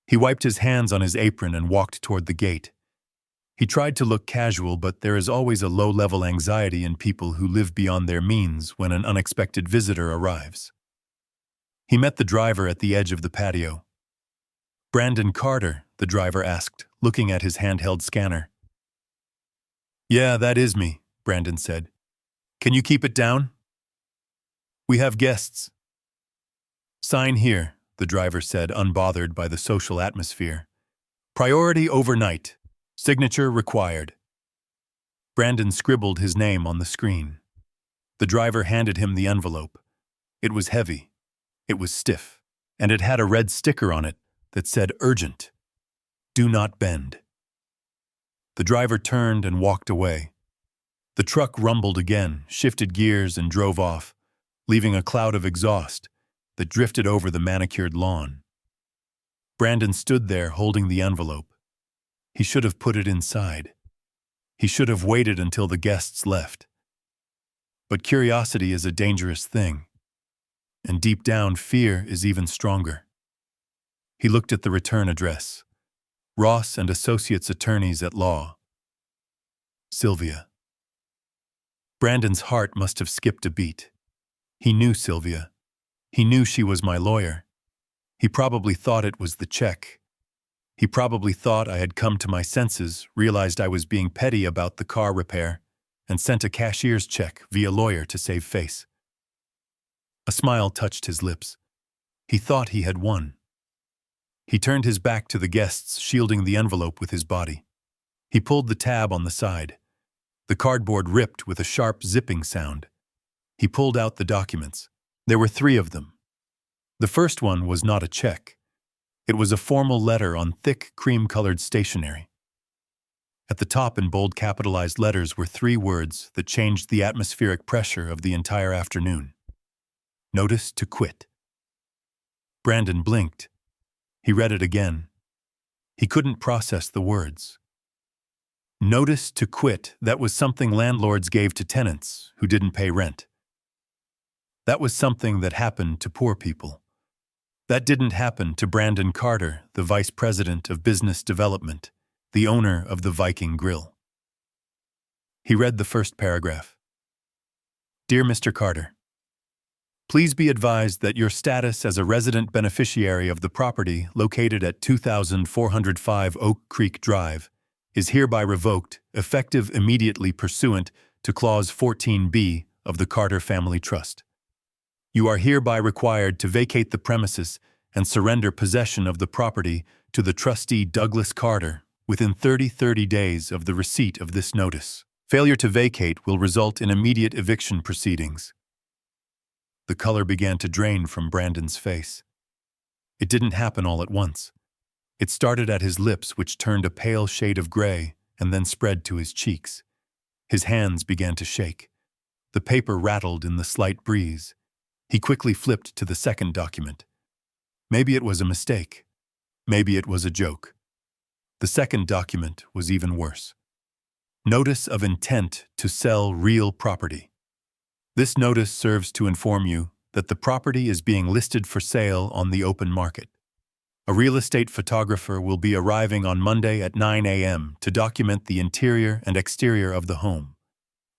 He wiped his hands on his apron and walked toward the gate. He tried to look casual, but there is always a low-level anxiety in people who live beyond their means when an unexpected visitor arrives. He met the driver at the edge of the patio. "Brandon Carter," the driver asked, looking at his handheld scanner. "Yeah, that is me," Brandon said. "Can you keep it down?" "We have guests." "Sign here," the driver said, unbothered by the social atmosphere. "Priority overnight. Signature required." Brandon scribbled his name on the screen. The driver handed him the envelope. It was heavy. It was stiff. And it had a red sticker on it that said urgent. Do not bend. The driver turned and walked away. The truck rumbled again, shifted gears, and drove off, leaving a cloud of exhaust that drifted over the manicured lawn. Brandon stood there holding the envelope. He should have put it inside. He should have waited until the guests left. But curiosity is a dangerous thing, and deep down, fear is even stronger. He looked at the return address. Ross and Associates Attorneys at Law. Sylvia. Brandon's heart must have skipped a beat. He knew Sylvia. He knew she was my lawyer. He probably thought it was the check. He probably thought I had come to my senses, realized I was being petty about the car repair, and sent a cashier's check via lawyer to save face. A smile touched his lips. He thought he had won. He turned his back to the guests, shielding the envelope with his body. He pulled the tab on the side. The cardboard ripped with a sharp zipping sound. He pulled out the documents. There were 3 of them. The first one was not a check. It was a formal letter on thick, cream-colored stationery. At the top, in bold capitalized letters, were 3 words that changed the atmospheric pressure of the entire afternoon. Notice to quit. Brandon blinked. He read it again. He couldn't process the words. Notice to quit, that was something landlords gave to tenants who didn't pay rent. That was something that happened to poor people. That didn't happen to Brandon Carter, the Vice President of Business Development, the owner of the Viking Grill. He read the first paragraph. Dear Mr. Carter, Please be advised that your status as a resident beneficiary of the property located at 2405 Oak Creek Drive is hereby revoked, effective immediately pursuant to Clause 14B of the Carter Family Trust. You are hereby required to vacate the premises and surrender possession of the property to the trustee Douglas Carter within 30 days of the receipt of this notice. Failure to vacate will result in immediate eviction proceedings. The color began to drain from Brandon's face. It didn't happen all at once. It started at his lips, which turned a pale shade of gray, and then spread to his cheeks. His hands began to shake. The paper rattled in the slight breeze. He quickly flipped to the second document. Maybe it was a mistake. Maybe it was a joke. The second document was even worse. Notice of intent to sell real property. This notice serves to inform you that the property is being listed for sale on the open market. A real estate photographer will be arriving on Monday at 9 a.m. to document the interior and exterior of the home.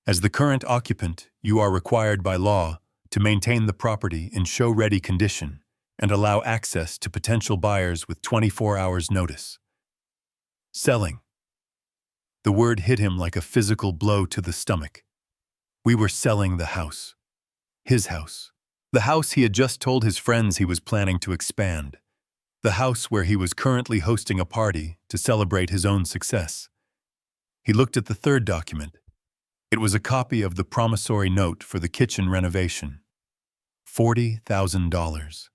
As the current occupant, you are required by law to maintain the property in show-ready condition and allow access to potential buyers with 24 hours notice. Selling. The word hit him like a physical blow to the stomach. We were selling the house. His house. The house he had just told his friends he was planning to expand. The house where he was currently hosting a party to celebrate his own success. He looked at the third document. It was a copy of the promissory note for the kitchen renovation. $40,000.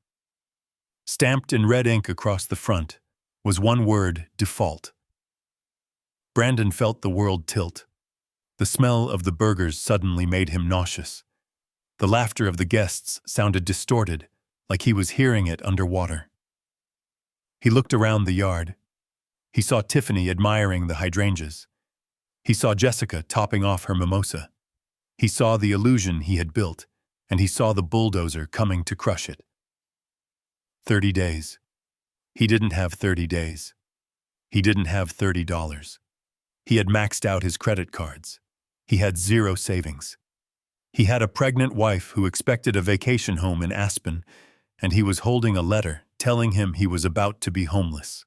Stamped in red ink across the front was one word: default. Brandon felt the world tilt. The smell of the burgers suddenly made him nauseous. The laughter of the guests sounded distorted, like he was hearing it underwater. He looked around the yard. He saw Tiffany admiring the hydrangeas. He saw Jessica topping off her mimosa. He saw the illusion he had built, and he saw the bulldozer coming to crush it. 30 days. He didn't have 30 days. He didn't have $30. He had maxed out his credit cards. He had zero savings. He had a pregnant wife who expected a vacation home in Aspen, and he was holding a letter telling him he was about to be homeless.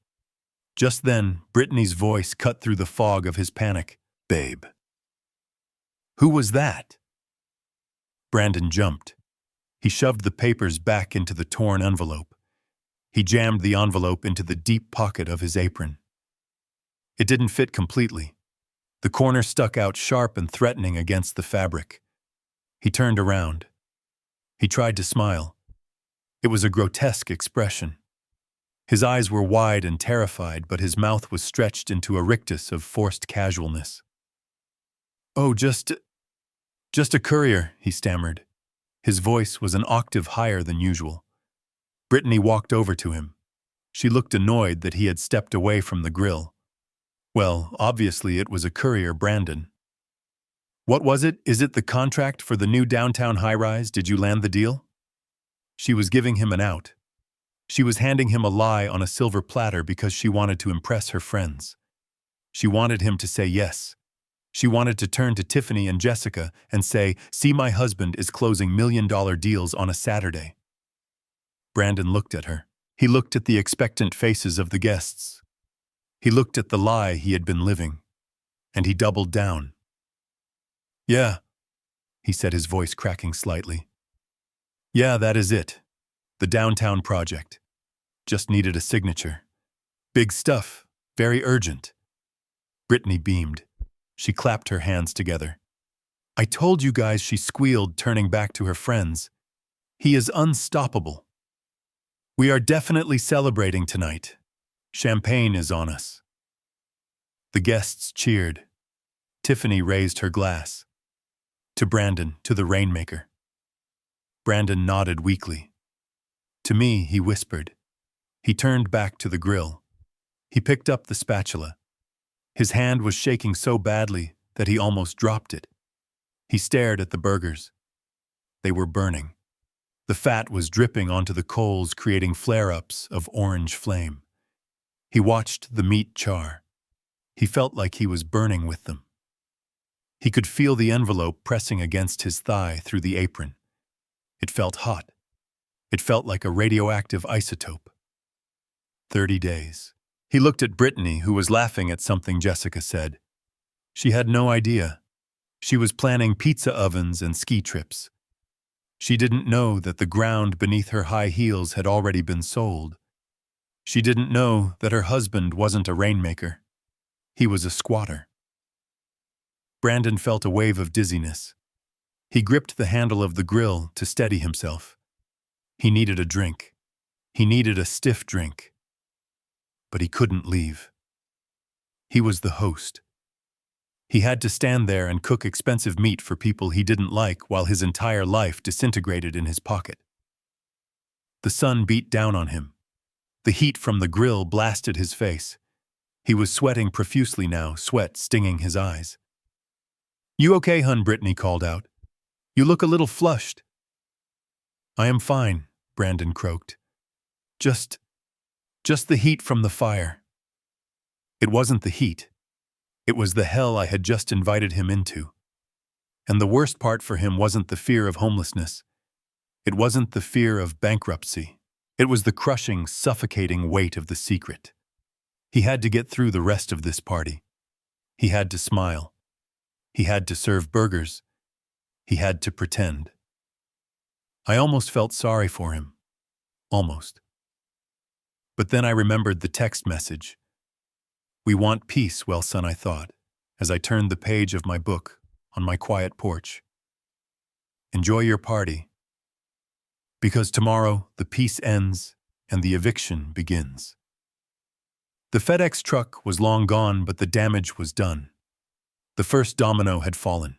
Just then, Brittany's voice cut through the fog of his panic. "Babe." Who was that? Brandon jumped. He shoved the papers back into the torn envelope. He jammed the envelope into the deep pocket of his apron. It didn't fit completely. The corner stuck out sharp and threatening against the fabric. He turned around. He tried to smile. It was a grotesque expression. His eyes were wide and terrified, but his mouth was stretched into a rictus of forced casualness. "Oh, just a courier," he stammered. His voice was an octave higher than usual. Brittany walked over to him. She looked annoyed that he had stepped away from the grill. Well, obviously it was a courier, Brandon. "What was it? Is it the contract for the new downtown high-rise? Did you land the deal?" She was giving him an out. She was handing him a lie on a silver platter because she wanted to impress her friends. She wanted him to say yes. She wanted to turn to Tiffany and Jessica and say, "See, my husband is closing million-dollar deals on a Saturday." Brandon looked at her. He looked at the expectant faces of the guests. He looked at the lie he had been living, and he doubled down. "Yeah," he said, his voice cracking slightly. "Yeah, that is it. The downtown project. Just needed a signature. Big stuff, very urgent." Brittany beamed. She clapped her hands together. "I told you guys," she squealed, turning back to her friends. "He is unstoppable. We are definitely celebrating tonight. Champagne is on us." The guests cheered. Tiffany raised her glass. To Brandon, to the Rainmaker. Brandon nodded weakly. "To me," he whispered. He turned back to the grill. He picked up the spatula. His hand was shaking so badly that he almost dropped it. He stared at the burgers. They were burning. The fat was dripping onto the coals, creating flare-ups of orange flame. He watched the meat char. He felt like he was burning with them. He could feel the envelope pressing against his thigh through the apron. It felt hot. It felt like a radioactive isotope. 30 days. He looked at Brittany, who was laughing at something Jessica said. She had no idea. She was planning pizza ovens and ski trips. She didn't know that the ground beneath her high heels had already been sold. She didn't know that her husband wasn't a rainmaker. He was a squatter. Brandon felt a wave of dizziness. He gripped the handle of the grill to steady himself. He needed a drink. He needed a stiff drink. But he couldn't leave. He was the host. He had to stand there and cook expensive meat for people he didn't like while his entire life disintegrated in his pocket. The sun beat down on him. The heat from the grill blasted his face. He was sweating profusely now, sweat stinging his eyes. "You okay, hun?" Brittany called out. "You look a little flushed." "I am fine," Brandon croaked. Just the heat from the fire." It wasn't the heat. It was the hell I had just invited him into. And the worst part for him wasn't the fear of homelessness. It wasn't the fear of bankruptcy. It was the crushing, suffocating weight of the secret. He had to get through the rest of this party. He had to smile. He had to serve burgers. He had to pretend. I almost felt sorry for him. Almost. But then I remembered the text message. "We want peace, well, son," I thought, as I turned the page of my book on my quiet porch. "Enjoy your party. Because tomorrow the peace ends and the eviction begins." The FedEx truck was long gone, but the damage was done. The first domino had fallen,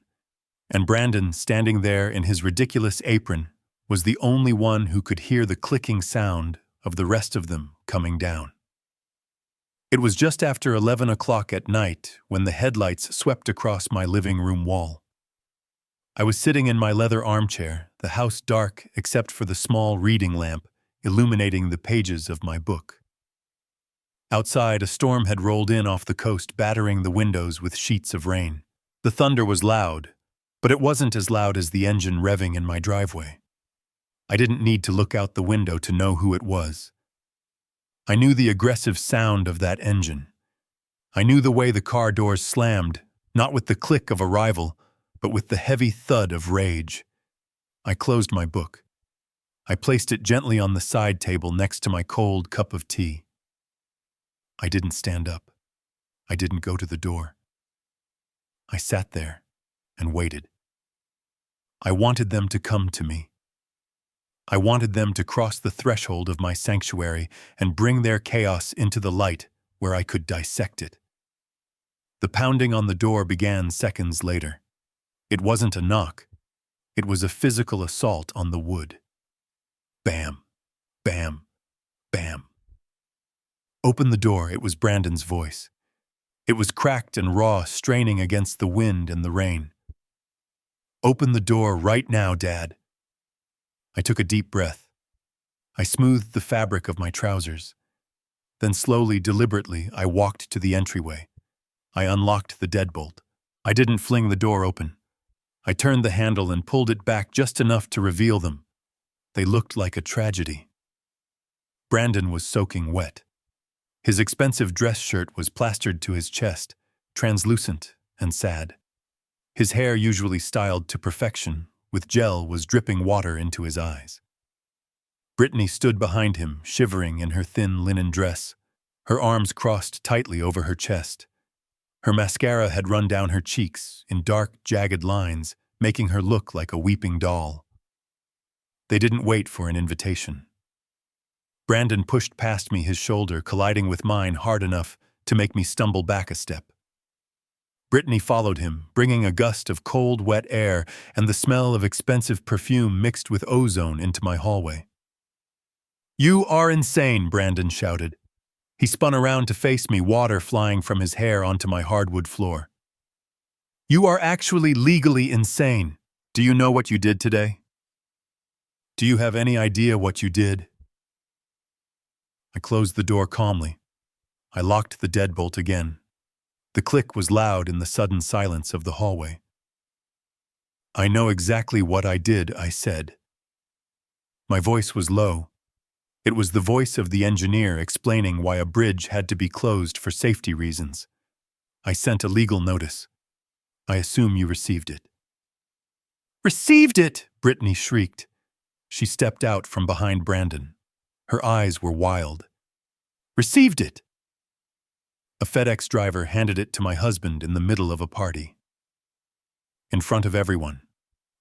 and Brandon, standing there in his ridiculous apron, was the only one who could hear the clicking sound of the rest of them coming down. It was just after 11 o'clock at night when the headlights swept across my living room wall. I was sitting in my leather armchair, the house dark except for the small reading lamp illuminating the pages of my book. Outside, a storm had rolled in off the coast, battering the windows with sheets of rain. The thunder was loud, but it wasn't as loud as the engine revving in my driveway. I didn't need to look out the window to know who it was. I knew the aggressive sound of that engine. I knew the way the car doors slammed, not with the click of arrival, but with the heavy thud of rage. I closed my book. I placed it gently on the side table next to my cold cup of tea. I didn't stand up. I didn't go to the door. I sat there and waited. I wanted them to come to me. I wanted them to cross the threshold of my sanctuary and bring their chaos into the light where I could dissect it. The pounding on the door began seconds later. It wasn't a knock. It was a physical assault on the wood. Bam, bam, bam. "Open the door," it was Brandon's voice. It was cracked and raw, straining against the wind and the rain. "Open the door right now, Dad." I took a deep breath. I smoothed the fabric of my trousers. Then slowly, deliberately, I walked to the entryway. I unlocked the deadbolt. I didn't fling the door open. I turned the handle and pulled it back just enough to reveal them. They looked like a tragedy. Brandon was soaking wet. His expensive dress shirt was plastered to his chest, translucent and sad. His hair, usually styled to perfection, with gel, was dripping water into his eyes. Brittany stood behind him, shivering in her thin linen dress, her arms crossed tightly over her chest. Her mascara had run down her cheeks in dark, jagged lines, making her look like a weeping doll. They didn't wait for an invitation. Brandon pushed past me, his shoulder colliding with mine hard enough to make me stumble back a step. Brittany followed him, bringing a gust of cold, wet air and the smell of expensive perfume mixed with ozone into my hallway. "You are insane," Brandon shouted. He spun around to face me, water flying from his hair onto my hardwood floor. "You are actually legally insane. Do you know what you did today? Do you have any idea what you did?" I closed the door calmly. I locked the deadbolt again. The click was loud in the sudden silence of the hallway. "I know exactly what I did," I said. My voice was low. It was the voice of the engineer explaining why a bridge had to be closed for safety reasons. I sent a legal notice. I assume you received it. Received it! Brittany shrieked. She stepped out from behind Brandon. Her eyes were wild. Received it! A FedEx driver handed it to my husband in the middle of a party. In front of everyone.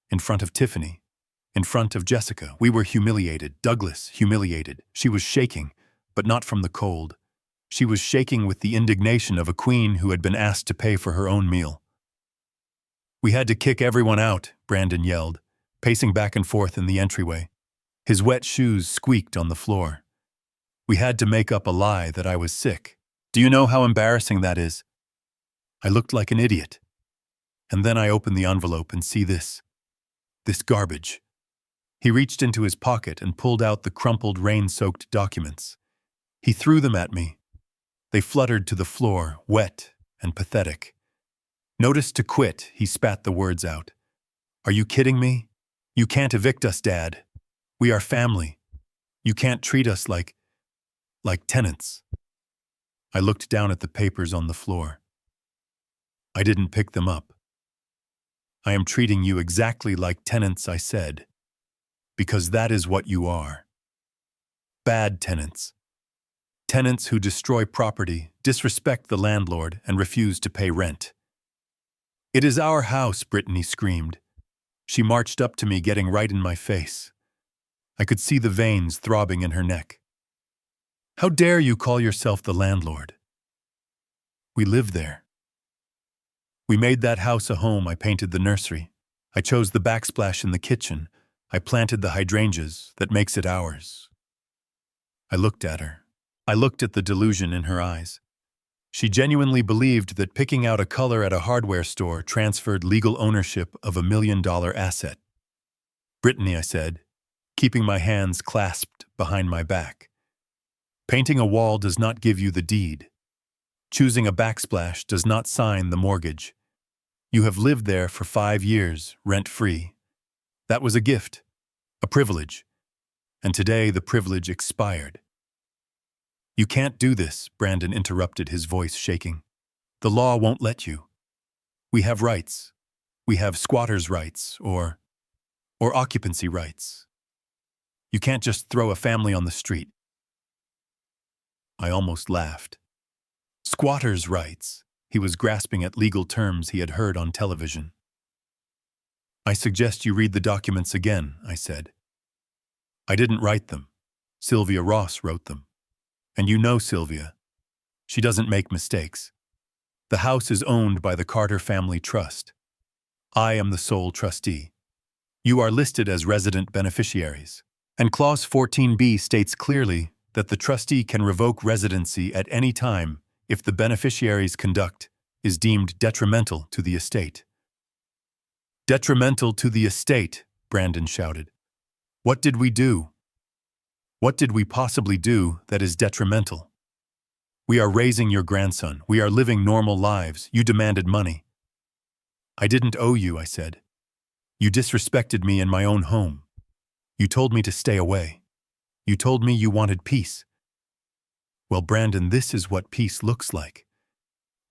In front of Tiffany. In front of Jessica. We were humiliated. Douglas, humiliated. She was shaking, but not from the cold. She was shaking with the indignation of a queen who had been asked to pay for her own meal. We had to kick everyone out, Brandon yelled, pacing back and forth in the entryway. His wet shoes squeaked on the floor. We had to make up a lie that I was sick. Do you know how embarrassing that is? I looked like an idiot. And then I opened the envelope and see this. This garbage. He reached into his pocket and pulled out the crumpled, rain-soaked documents. He threw them at me. They fluttered to the floor, wet and pathetic. Notice to quit, he spat the words out. Are you kidding me? You can't evict us, Dad. We are family. You can't treat us like tenants. I looked down at the papers on the floor. I didn't pick them up. I am treating you exactly like tenants, I said, because that is what you are. Bad tenants. Tenants who destroy property, disrespect the landlord, and refuse to pay rent. It is our house, Brittany screamed. She marched up to me, getting right in my face. I could see the veins throbbing in her neck. How dare you call yourself the landlord? We live there. We made that house a home. I painted the nursery. I chose the backsplash in the kitchen. I planted the hydrangeas that makes it ours. I looked at her. I looked at the delusion in her eyes. She genuinely believed that picking out a color at a hardware store transferred legal ownership of $1 million asset. Brittany, I said, keeping my hands clasped behind my back. Painting a wall does not give you the deed. Choosing a backsplash does not sign the mortgage. You have lived there for 5 years, rent-free. That was a gift, a privilege, and today the privilege expired. You can't do this, Brandon interrupted, his voice shaking. The law won't let you. We have rights. We have squatters' rights or occupancy rights. You can't just throw a family on the street. I almost laughed. Squatters' rights. He was grasping at legal terms he had heard on television. I suggest you read the documents again, I said. I didn't write them. Sylvia Ross wrote them. And you know Sylvia. She doesn't make mistakes. The house is owned by the Carter Family Trust. I am the sole trustee. You are listed as resident beneficiaries. And Clause 14b states clearly that the trustee can revoke residency at any time if the beneficiary's conduct is deemed detrimental to the estate. Detrimental to the estate, Brandon shouted. What did we do? What did we possibly do that is detrimental? We are raising your grandson. We are living normal lives. You demanded money. I didn't owe you, I said. You disrespected me in my own home. You told me to stay away. You told me you wanted peace. Well, Brandon, this is what peace looks like.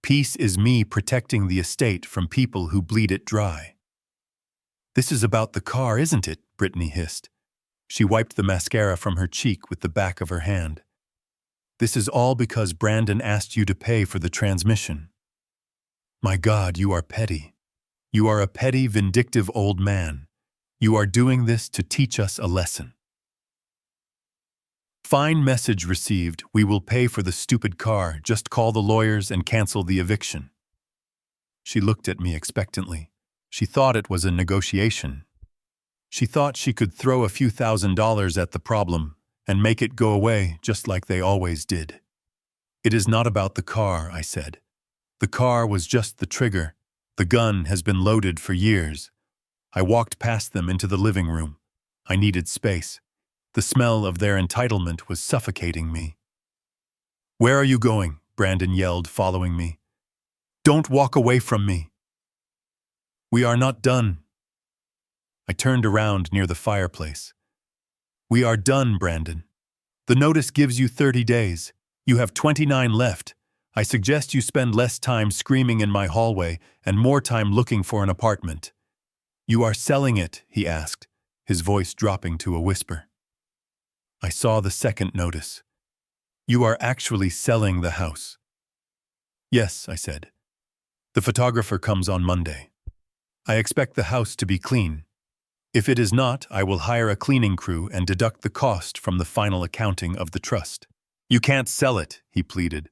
Peace is me protecting the estate from people who bleed it dry. This is about the car, isn't it? Brittany hissed. She wiped the mascara from her cheek with the back of her hand. This is all because Brandon asked you to pay for the transmission. My God, you are petty. You are a petty, vindictive old man. You are doing this to teach us a lesson. Fine message received. We will pay for the stupid car. Just call the lawyers and cancel the eviction. She looked at me expectantly. She thought it was a negotiation. She thought she could throw a few $1,000s at the problem and make it go away just like they always did. It is not about the car, I said. The car was just the trigger. The gun has been loaded for years. I walked past them into the living room. I needed space. The smell of their entitlement was suffocating me. Where are you going? Brandon yelled, following me. Don't walk away from me. We are not done. I turned around near the fireplace. We are done, Brandon. The notice gives you 30 days. You have 29 left. I suggest you spend less time screaming in my hallway and more time looking for an apartment. You are selling it, he asked, his voice dropping to a whisper. I saw the second notice. You are actually selling the house. Yes, I said. The photographer comes on Monday. I expect the house to be clean. If it is not, I will hire a cleaning crew and deduct the cost from the final accounting of the trust. You can't sell it, he pleaded.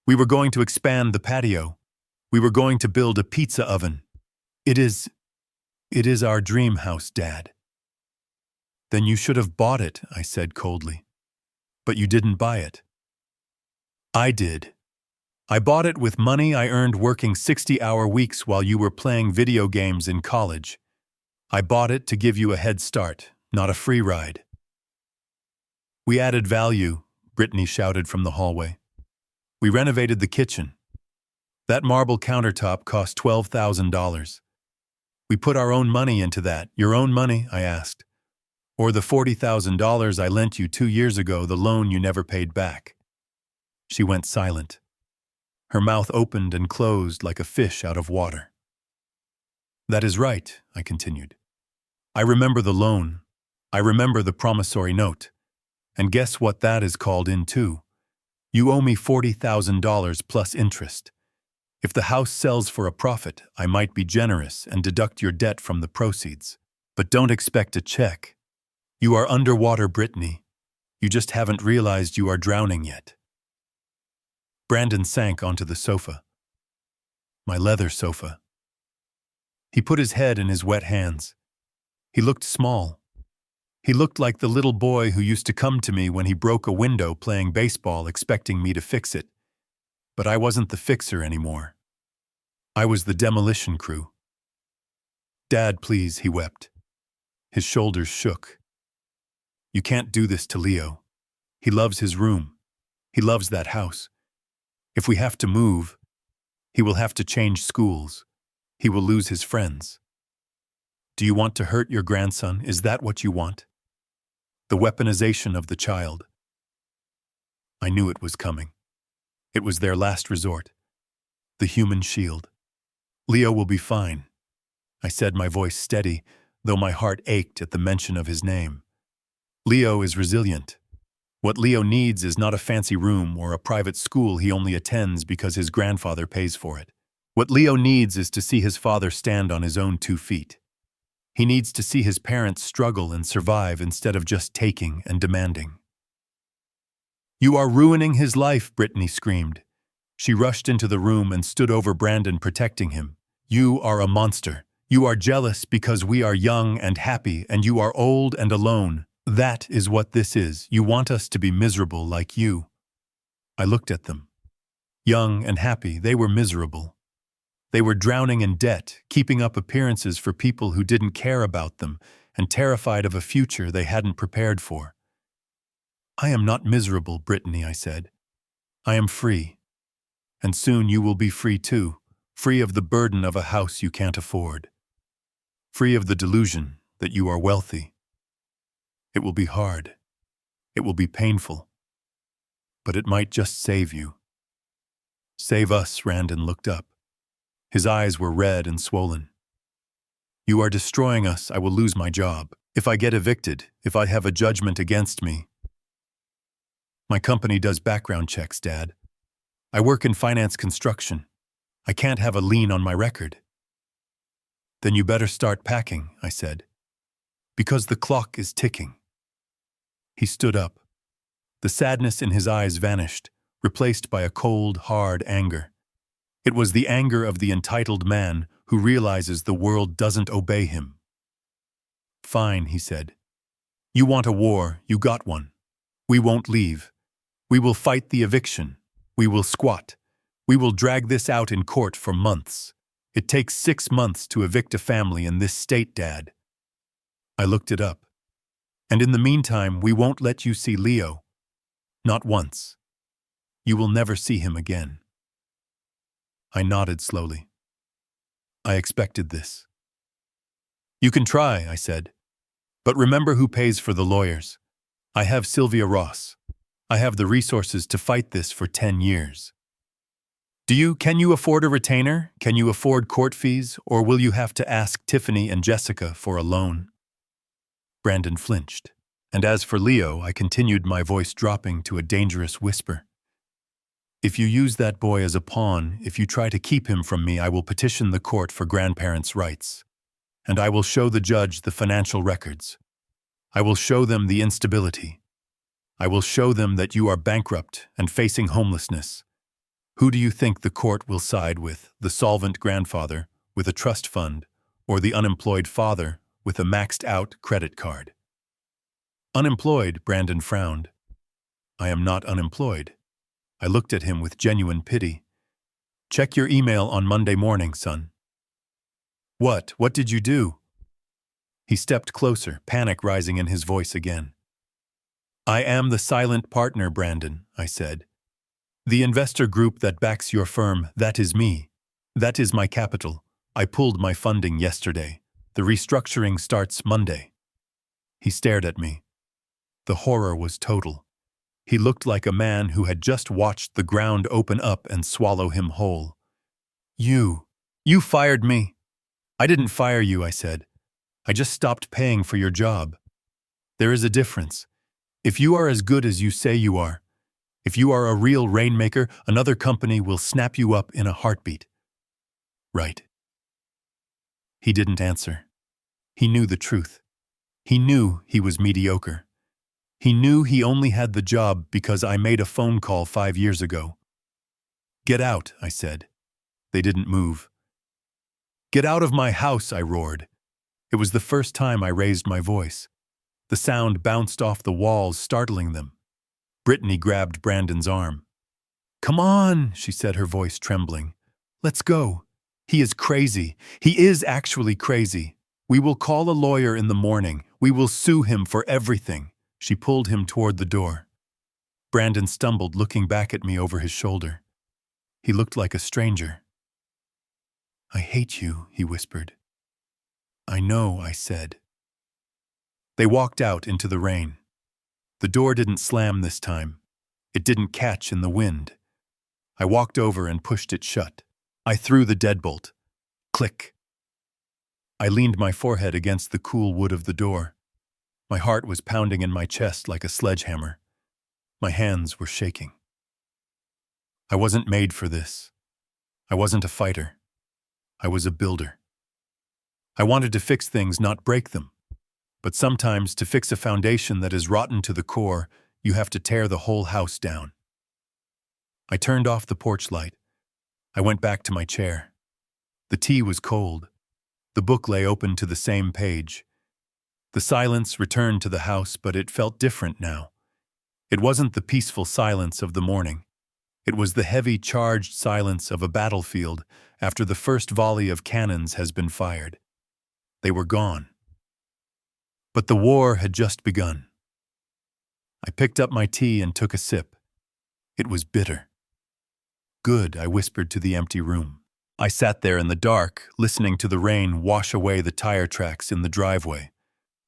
We were going to expand the patio. We were going to build a pizza oven. It is our dream house, Dad. Then you should have bought it, I said coldly. But you didn't buy it. I did. I bought it with money I earned working 60-hour weeks while you were playing video games in college. I bought it to give you a head start, not a free ride. We added value, Brittany shouted from the hallway. We renovated the kitchen. That marble countertop cost $12,000. We put our own money into that. Your own money, I asked. Or the $40,000 I lent you 2 years ago, the loan you never paid back. She went silent. Her mouth opened and closed like a fish out of water. That is right, I continued. I remember the loan. I remember the promissory note. And guess what that is called in too? You owe me $40,000 plus interest. If the house sells for a profit, I might be generous and deduct your debt from the proceeds. But don't expect a check. You are underwater, Brittany. You just haven't realized you are drowning yet. Brandon sank onto the sofa. My leather sofa. He put his head in his wet hands. He looked small. He looked like the little boy who used to come to me when he broke a window playing baseball expecting me to fix it. But I wasn't the fixer anymore. I was the demolition crew. Dad, please, he wept. His shoulders shook. You can't do this to Leo. He loves his room. He loves that house. If we have to move, he will have to change schools. He will lose his friends. Do you want to hurt your grandson? Is that what you want? The weaponization of the child. I knew it was coming. It was their last resort. The human shield. Leo will be fine, I said, my voice steady, though my heart ached at the mention of his name. Leo is resilient. What Leo needs is not a fancy room or a private school he only attends because his grandfather pays for it. What Leo needs is to see his father stand on his own 2 feet. He needs to see his parents struggle and survive instead of just taking and demanding. You are ruining his life, Brittany screamed. She rushed into the room and stood over Brandon, protecting him. You are a monster. You are jealous because we are young and happy, and you are old and alone. That is what this is. You want us to be miserable like you. I looked at them. Young and happy, they were miserable. They were drowning in debt, keeping up appearances for people who didn't care about them, and terrified of a future they hadn't prepared for. I am not miserable, Brittany, I said. I am free. And soon you will be free too, free of the burden of a house you can't afford. Free of the delusion that you are wealthy. It will be hard. It will be painful. But it might just save you. Save us, Brandon looked up. His eyes were red and swollen. You are destroying us. I will lose my job. If I get evicted, if I have a judgment against me. My company does background checks, Dad. I work in finance construction. I can't have a lien on my record. Then you better start packing, I said. Because the clock is ticking. He stood up. The sadness in his eyes vanished, replaced by a cold, hard anger. It was the anger of the entitled man who realizes the world doesn't obey him. Fine, he said. You want a war, you got one. We won't leave. We will fight the eviction. We will squat. We will drag this out in court for months. It takes 6 months to evict a family in this state, Dad. I looked it up. And in the meantime, we won't let you see Leo. Not once. You will never see him again. I nodded slowly. I expected this. You can try, I said. But remember who pays for the lawyers. I have Sylvia Ross. I have the resources to fight this for 10 years. Can you afford a retainer? Can you afford court fees? Or will you have to ask Tiffany and Jessica for a loan? Brandon flinched. And as for Leo, I continued, my voice dropping to a dangerous whisper. If you use that boy as a pawn, if you try to keep him from me, I will petition the court for grandparents' rights. And I will show the judge the financial records. I will show them the instability. I will show them that you are bankrupt and facing homelessness. Who do you think the court will side with, the solvent grandfather with a trust fund, or the unemployed father with a maxed-out credit card? Unemployed, Brandon frowned. I am not unemployed. I looked at him with genuine pity. Check your email on Monday morning, son. What? What did you do? He stepped closer, panic rising in his voice again. I am the silent partner, Brandon, I said. The investor group that backs your firm, that is me. That is my capital. I pulled my funding yesterday. The restructuring starts Monday. He stared at me. The horror was total. He looked like a man who had just watched the ground open up and swallow him whole. You fired me. I didn't fire you, I said. I just stopped paying for your job. There is a difference. If you are as good as you say you are, if you are a real rainmaker, another company will snap you up in a heartbeat. Right. He didn't answer. He knew the truth. He knew he was mediocre. He knew he only had the job because I made a phone call 5 years ago. Get out, I said. They didn't move. Get out of my house, I roared. It was the first time I raised my voice. The sound bounced off the walls, startling them. Brittany grabbed Brandon's arm. Come on, she said, her voice trembling. Let's go. He is crazy. He is actually crazy. We will call a lawyer in the morning. We will sue him for everything. She pulled him toward the door. Brandon stumbled, looking back at me over his shoulder. He looked like a stranger. I hate you, he whispered. I know, I said. They walked out into the rain. The door didn't slam this time. It didn't catch in the wind. I walked over and pushed it shut. I threw the deadbolt. Click. I leaned my forehead against the cool wood of the door. My heart was pounding in my chest like a sledgehammer. My hands were shaking. I wasn't made for this. I wasn't a fighter. I was a builder. I wanted to fix things, not break them. But sometimes, to fix a foundation that is rotten to the core, you have to tear the whole house down. I turned off the porch light. I went back to my chair. The tea was cold. The book lay open to the same page. The silence returned to the house, but it felt different now. It wasn't the peaceful silence of the morning. It was the heavy, charged silence of a battlefield after the first volley of cannons has been fired. They were gone. But the war had just begun. I picked up my tea and took a sip. It was bitter. Good, I whispered to the empty room. I sat there in the dark, listening to the rain wash away the tire tracks in the driveway.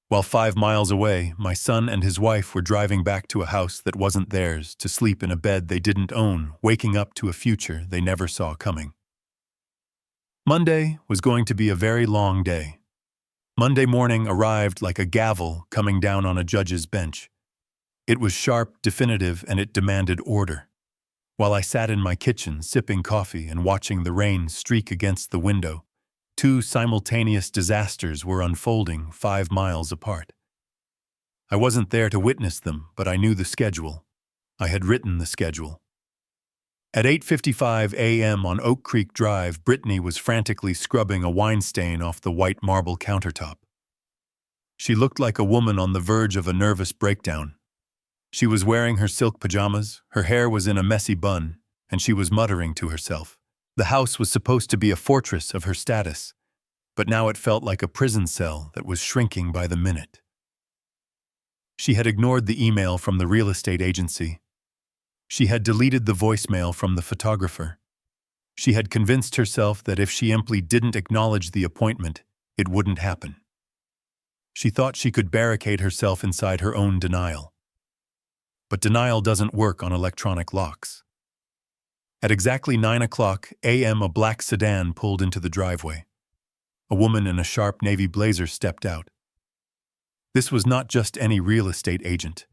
While 5 miles away, my son and his wife were driving back to a house that wasn't theirs, to sleep in a bed they didn't own, waking up to a future they never saw coming. Monday was going to be a very long day. Monday morning arrived like a gavel coming down on a judge's bench. It was sharp, definitive, and it demanded order. While I sat in my kitchen, sipping coffee and watching the rain streak against the window, 2 simultaneous disasters were unfolding 5 miles apart. I wasn't there to witness them, but I knew the schedule. I had written the schedule. At 8:55 a.m. on Oak Creek Drive, Brittany was frantically scrubbing a wine stain off the white marble countertop. She looked like a woman on the verge of a nervous breakdown. She was wearing her silk pajamas, her hair was in a messy bun, and she was muttering to herself. The house was supposed to be a fortress of her status, but now it felt like a prison cell that was shrinking by the minute. She had ignored the email from the real estate agency. She had deleted the voicemail from the photographer. She had convinced herself that if she simply didn't acknowledge the appointment, it wouldn't happen. She thought she could barricade herself inside her own denial. but denial doesn't work on electronic locks. At exactly 9 o'clock a.m., a black sedan pulled into the driveway. A woman in a sharp navy blazer stepped out. This was not just any real estate agent.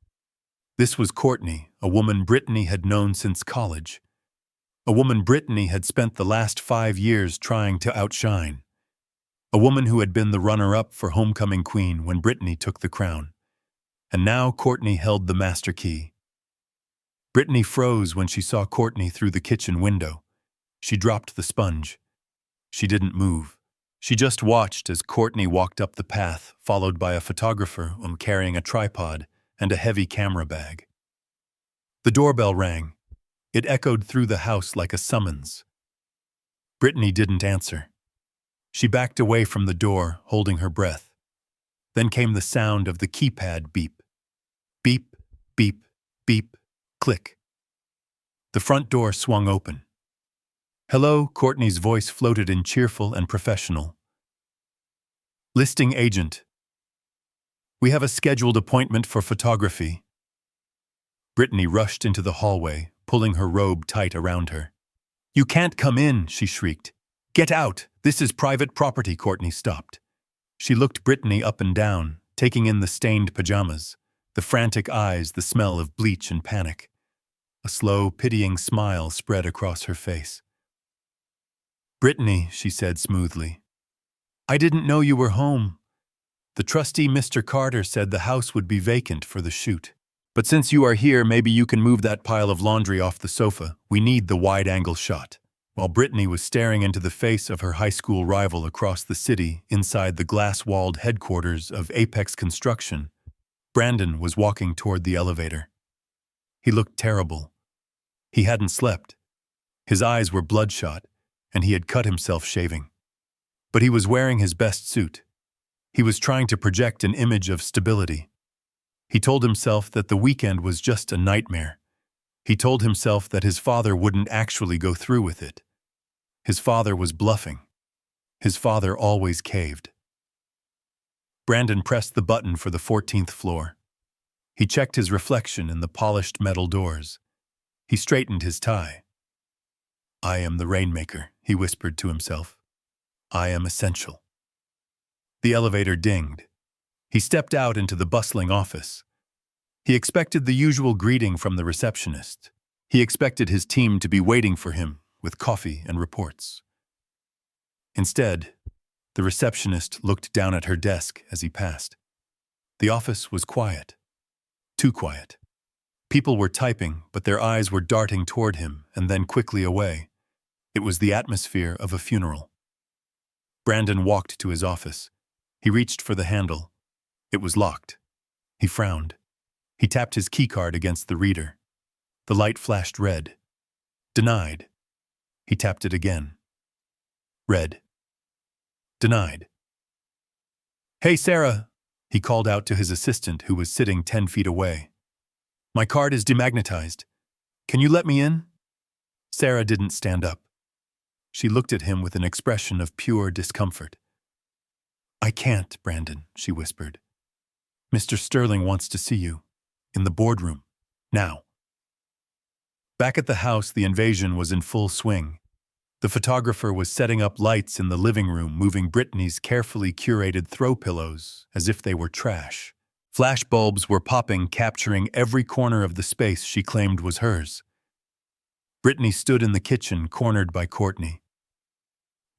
This was Courtney, a woman Brittany had known since college. A woman Brittany had spent the last 5 years trying to outshine. A woman who had been the runner-up for homecoming queen when Brittany took the crown. And now Courtney held the master key. Brittany froze when she saw Courtney through the kitchen window. She dropped the sponge. She didn't move. She just watched as Courtney walked up the path, followed by a photographer carrying a tripod and a heavy camera bag. The doorbell rang. It echoed through the house like a summons. Brittany didn't answer. She backed away from the door, holding her breath. Then came the sound of the keypad beep. Beep, beep, beep, click. The front door swung open. "Hello," Courtney's voice floated in, cheerful and professional. "Listing agent. We have a scheduled appointment for photography." Brittany rushed into the hallway, pulling her robe tight around her. "You can't come in," she shrieked. "Get out! This is private property." Courtney stopped. She looked Brittany up and down, taking in the stained pajamas, the frantic eyes, the smell of bleach and panic. A slow, pitying smile spread across her face. "Brittany," she said smoothly, "I didn't know you were home. The trustee, Mr. Carter, said the house would be vacant for the shoot. But since you are here, maybe you can move that pile of laundry off the sofa. We need the wide-angle shot." While Brittany was staring into the face of her high school rival across the city inside the glass-walled headquarters of Apex Construction, Brandon was walking toward the elevator. He looked terrible. He hadn't slept. His eyes were bloodshot, and he had cut himself shaving. But he was wearing his best suit. He was trying to project an image of stability. He told himself that the weekend was just a nightmare. He told himself that his father wouldn't actually go through with it. His father was bluffing. His father always caved. Brandon pressed the button for the 14th floor. He checked his reflection in the polished metal doors. He straightened his tie. "I am the rainmaker," he whispered to himself. "I am essential." The elevator dinged. He stepped out into the bustling office. He expected the usual greeting from the receptionist. He expected his team to be waiting for him with coffee and reports. Instead, the receptionist looked down at her desk as he passed. The office was quiet. Too quiet. People were typing, but their eyes were darting toward him and then quickly away. It was the atmosphere of a funeral. Brandon walked to his office. He reached for the handle. It was locked. He frowned. He tapped his keycard against the reader. The light flashed red. Denied. He tapped it again. Red. Denied. "Hey, Sarah," he called out to his assistant who was sitting 10 feet away. "My card is demagnetized. Can you let me in?" Sarah didn't stand up. She looked at him with an expression of pure discomfort. "I can't, Brandon," she whispered. "Mr. Sterling wants to see you. In the boardroom. Now." Back at the house, the invasion was in full swing. The photographer was setting up lights in the living room, moving Brittany's carefully curated throw pillows as if they were trash. Flash bulbs were popping, capturing every corner of the space she claimed was hers. Brittany stood in the kitchen, cornered by Courtney.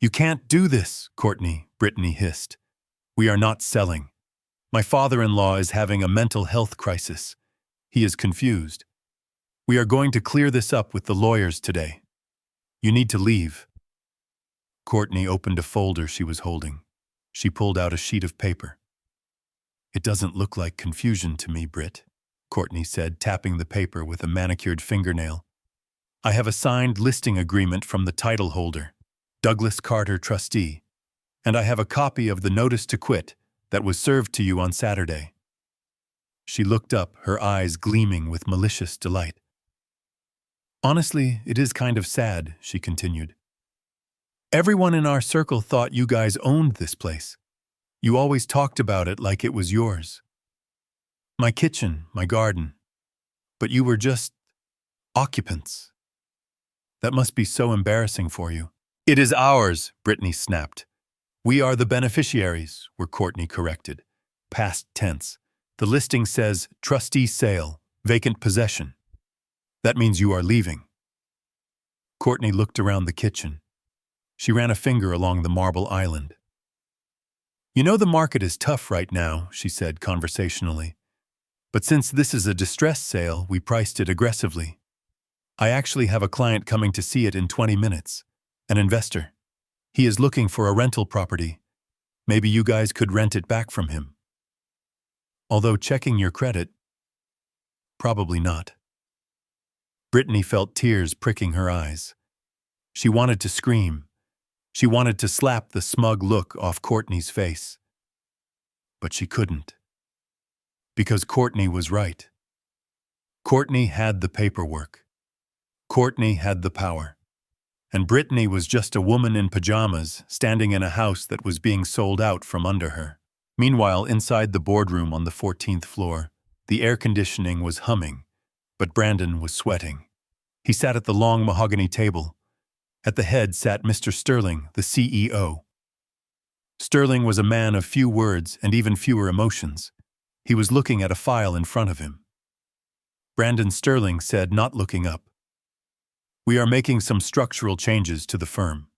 "You can't do this, Courtney," Brittany hissed. "We are not selling. My father-in-law is having a mental health crisis. He is confused. We are going to clear this up with the lawyers today. You need to leave." Courtney opened a folder she was holding. She pulled out a sheet of paper. "It doesn't look like confusion to me, Britt," Courtney said, tapping the paper with a manicured fingernail. "I have a signed listing agreement from the title holder, Douglas Carter, trustee, and I have a copy of the notice to quit that was served to you on Saturday." She looked up, her eyes gleaming with malicious delight. "Honestly, it is kind of sad," she continued. "Everyone in our circle thought you guys owned this place. You always talked about it like it was yours. My kitchen, my garden. But you were just occupants. That must be so embarrassing for you. It is ours, Brittany snapped. We are the beneficiaries, were Courtney corrected. Past tense. The listing says trustee sale, vacant possession. That means you are leaving. Courtney looked around the kitchen. She ran a finger along the marble island. You know the market is tough right now, she said conversationally. But since this is a distress sale, we priced it aggressively. I actually have a client coming to see it in 20 minutes. An investor. He is looking for a rental property. Maybe you guys could rent it back from him. Although checking your credit, probably not. Brittany felt tears pricking her eyes. She wanted to scream. She wanted to slap the smug look off Courtney's face. But she couldn't. Because Courtney was right. Courtney had the paperwork. Courtney had the power. And Brittany was just a woman in pajamas standing in a house that was being sold out from under her. Meanwhile, inside the boardroom on the 14th floor, the air conditioning was humming, but Brandon was sweating. He sat at the long mahogany table. At the head sat Mr. Sterling, the CEO. Sterling was a man of few words and even fewer emotions. He was looking at a file in front of him. Brandon Sterling said, not looking up, "We are making some structural changes to the firm."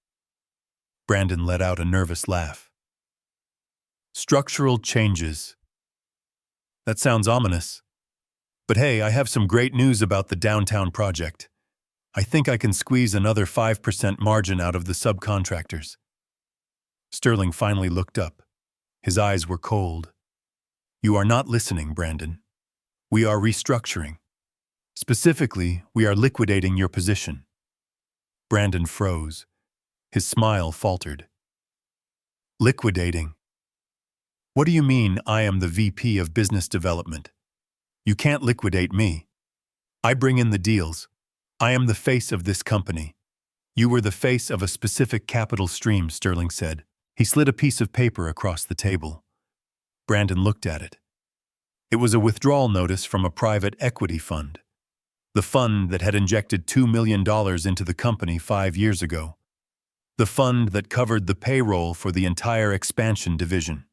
Brandon let out a nervous laugh. Structural changes. That sounds ominous. But hey, I have some great news about the downtown project. I think I can squeeze another 5% margin out of the subcontractors. Sterling finally looked up. His eyes were cold. You are not listening, Brandon. We are restructuring. Specifically, we are liquidating your position. Brandon froze. His smile faltered. Liquidating? What do you mean I am the VP of Business Development? You can't liquidate me. I bring in the deals. I am the face of this company. You were the face of a specific capital stream, Sterling said. He slid a piece of paper across the table. Brandon looked at it. It was a withdrawal notice from a private equity fund. The fund that had injected $2 million into the company 5 years ago. The fund that covered the payroll for the entire expansion division.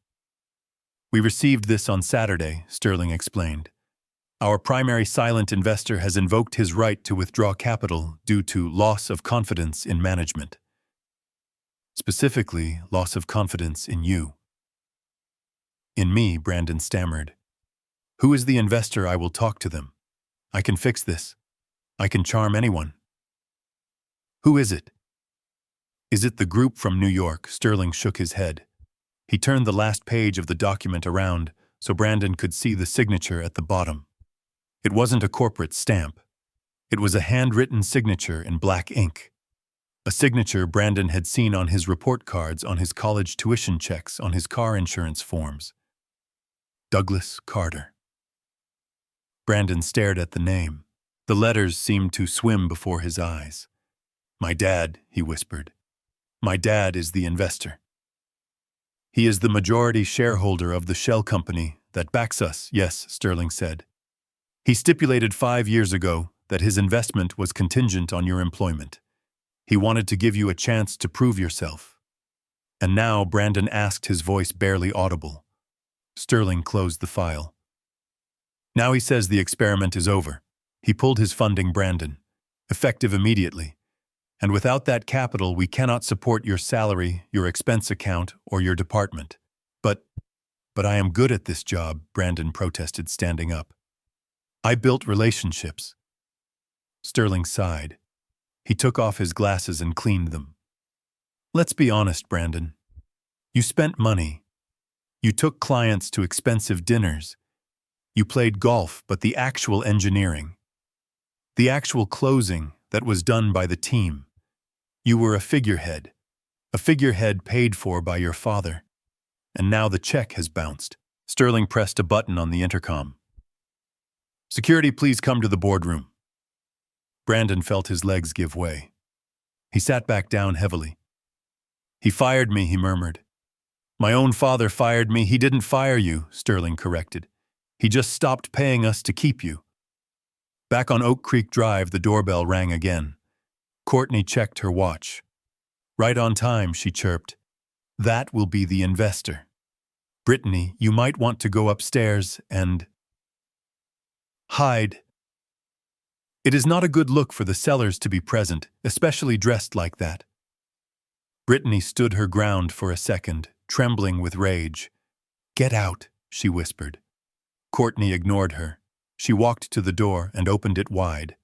We received this on Saturday, Sterling explained. Our primary silent investor has invoked his right to withdraw capital due to loss of confidence in management. Specifically, loss of confidence in you. In me, Brandon stammered. Who is the investor? I will talk to them. I can fix this. I can charm anyone. Who is it? Is it the group from New York? Sterling shook his head. He turned the last page of the document around so Brandon could see the signature at the bottom. It wasn't a corporate stamp. It was a handwritten signature in black ink. A signature Brandon had seen on his report cards, on his college tuition checks, on his car insurance forms. Douglas Carter. Brandon stared at the name. The letters seemed to swim before his eyes. My dad, he whispered. My dad is the investor. He is the majority shareholder of the shell company that backs us, yes, Sterling said. He stipulated 5 years ago that his investment was contingent on your employment. He wanted to give you a chance to prove yourself. And now Brandon asked, his voice barely audible. Sterling closed the file. Now he says the experiment is over. He pulled his funding, Brandon, effective immediately. And without that capital, we cannot support your salary, your expense account, or your department. But I am good at this job, Brandon protested, standing up. I built relationships. Sterling sighed. He took off his glasses and cleaned them. Let's be honest, Brandon. You spent money. You took clients to expensive dinners. You played golf, but the actual engineering, the actual closing that was done by the team, you were a figurehead paid for by your father. And now the check has bounced. Sterling pressed a button on the intercom. Security, please come to the boardroom. Brandon felt his legs give way. He sat back down heavily. He fired me, he murmured. My own father fired me. He didn't fire you, Sterling corrected. He just stopped paying us to keep you. Back on Oak Creek Drive, the doorbell rang again. Courtney checked her watch. Right on time, she chirped. That will be the investor. Brittany, you might want to go upstairs and hide. It is not a good look for the sellers to be present, especially dressed like that. Brittany stood her ground for a second, trembling with rage. Get out, she whispered. Courtney ignored her. She walked to the door and opened it wide.